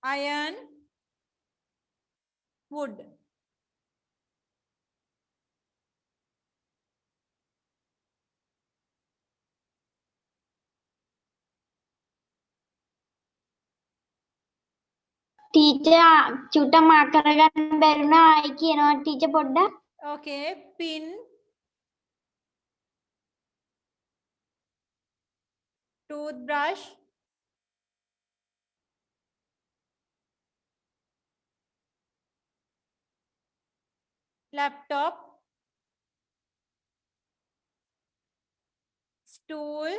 iron, wood. Teacher චුට්ට මාක් කරගන්න බැරිුණා ආයි කියනවා ටීචර් පොඩ්ඩක්. Okay, pin, toothbrush, laptop, stool,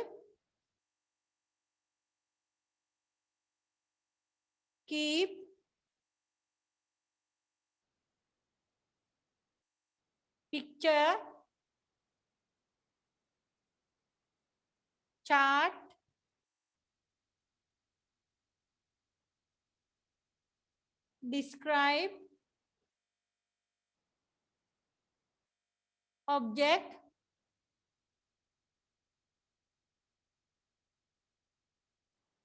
keep, picture, chart, describe, object,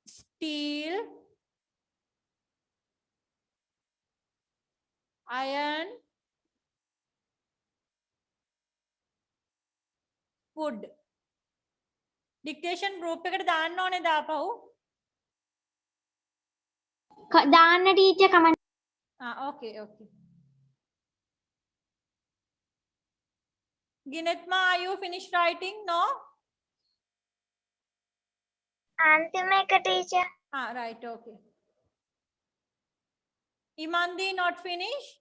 steel, iron, wood. Dictation group එකට දාන්න ඕනේ දාපහු. දාන්න teacher comment. Okay, okay. Ginetma, are you finished writing? No? අන්තිම එක teacher. Right, okay. Imandi, not finished?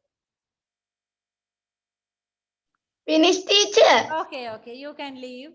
Finish teacher. Okay, okay, you can leave.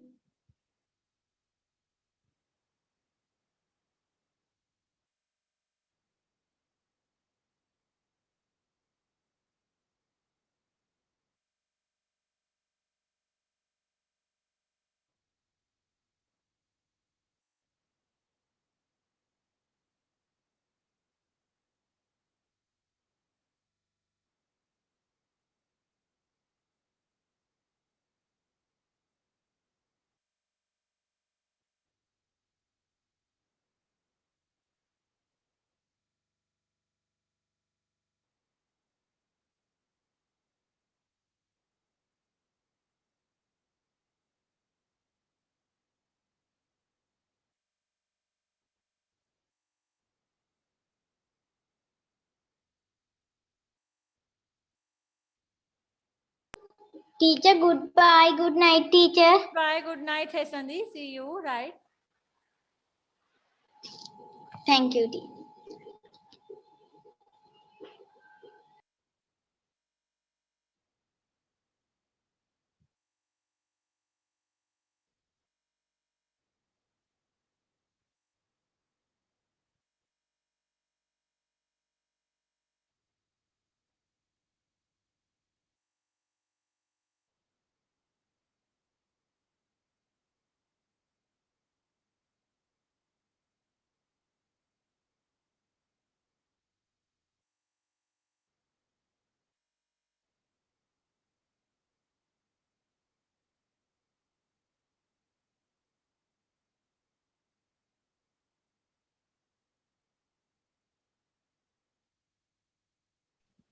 Teacher, goodbye. Good night, teacher. Bye, good night, Hesandi. See you, right? Thank you, teacher.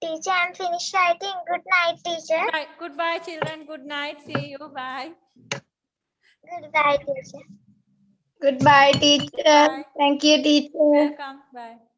Teacher, I'm finished writing. Good night, teacher. Right. Goodbye, children. Good night. See you. Bye. Goodbye, teacher. Goodbye, teacher. Bye. Thank you, teacher. Welcome. Bye.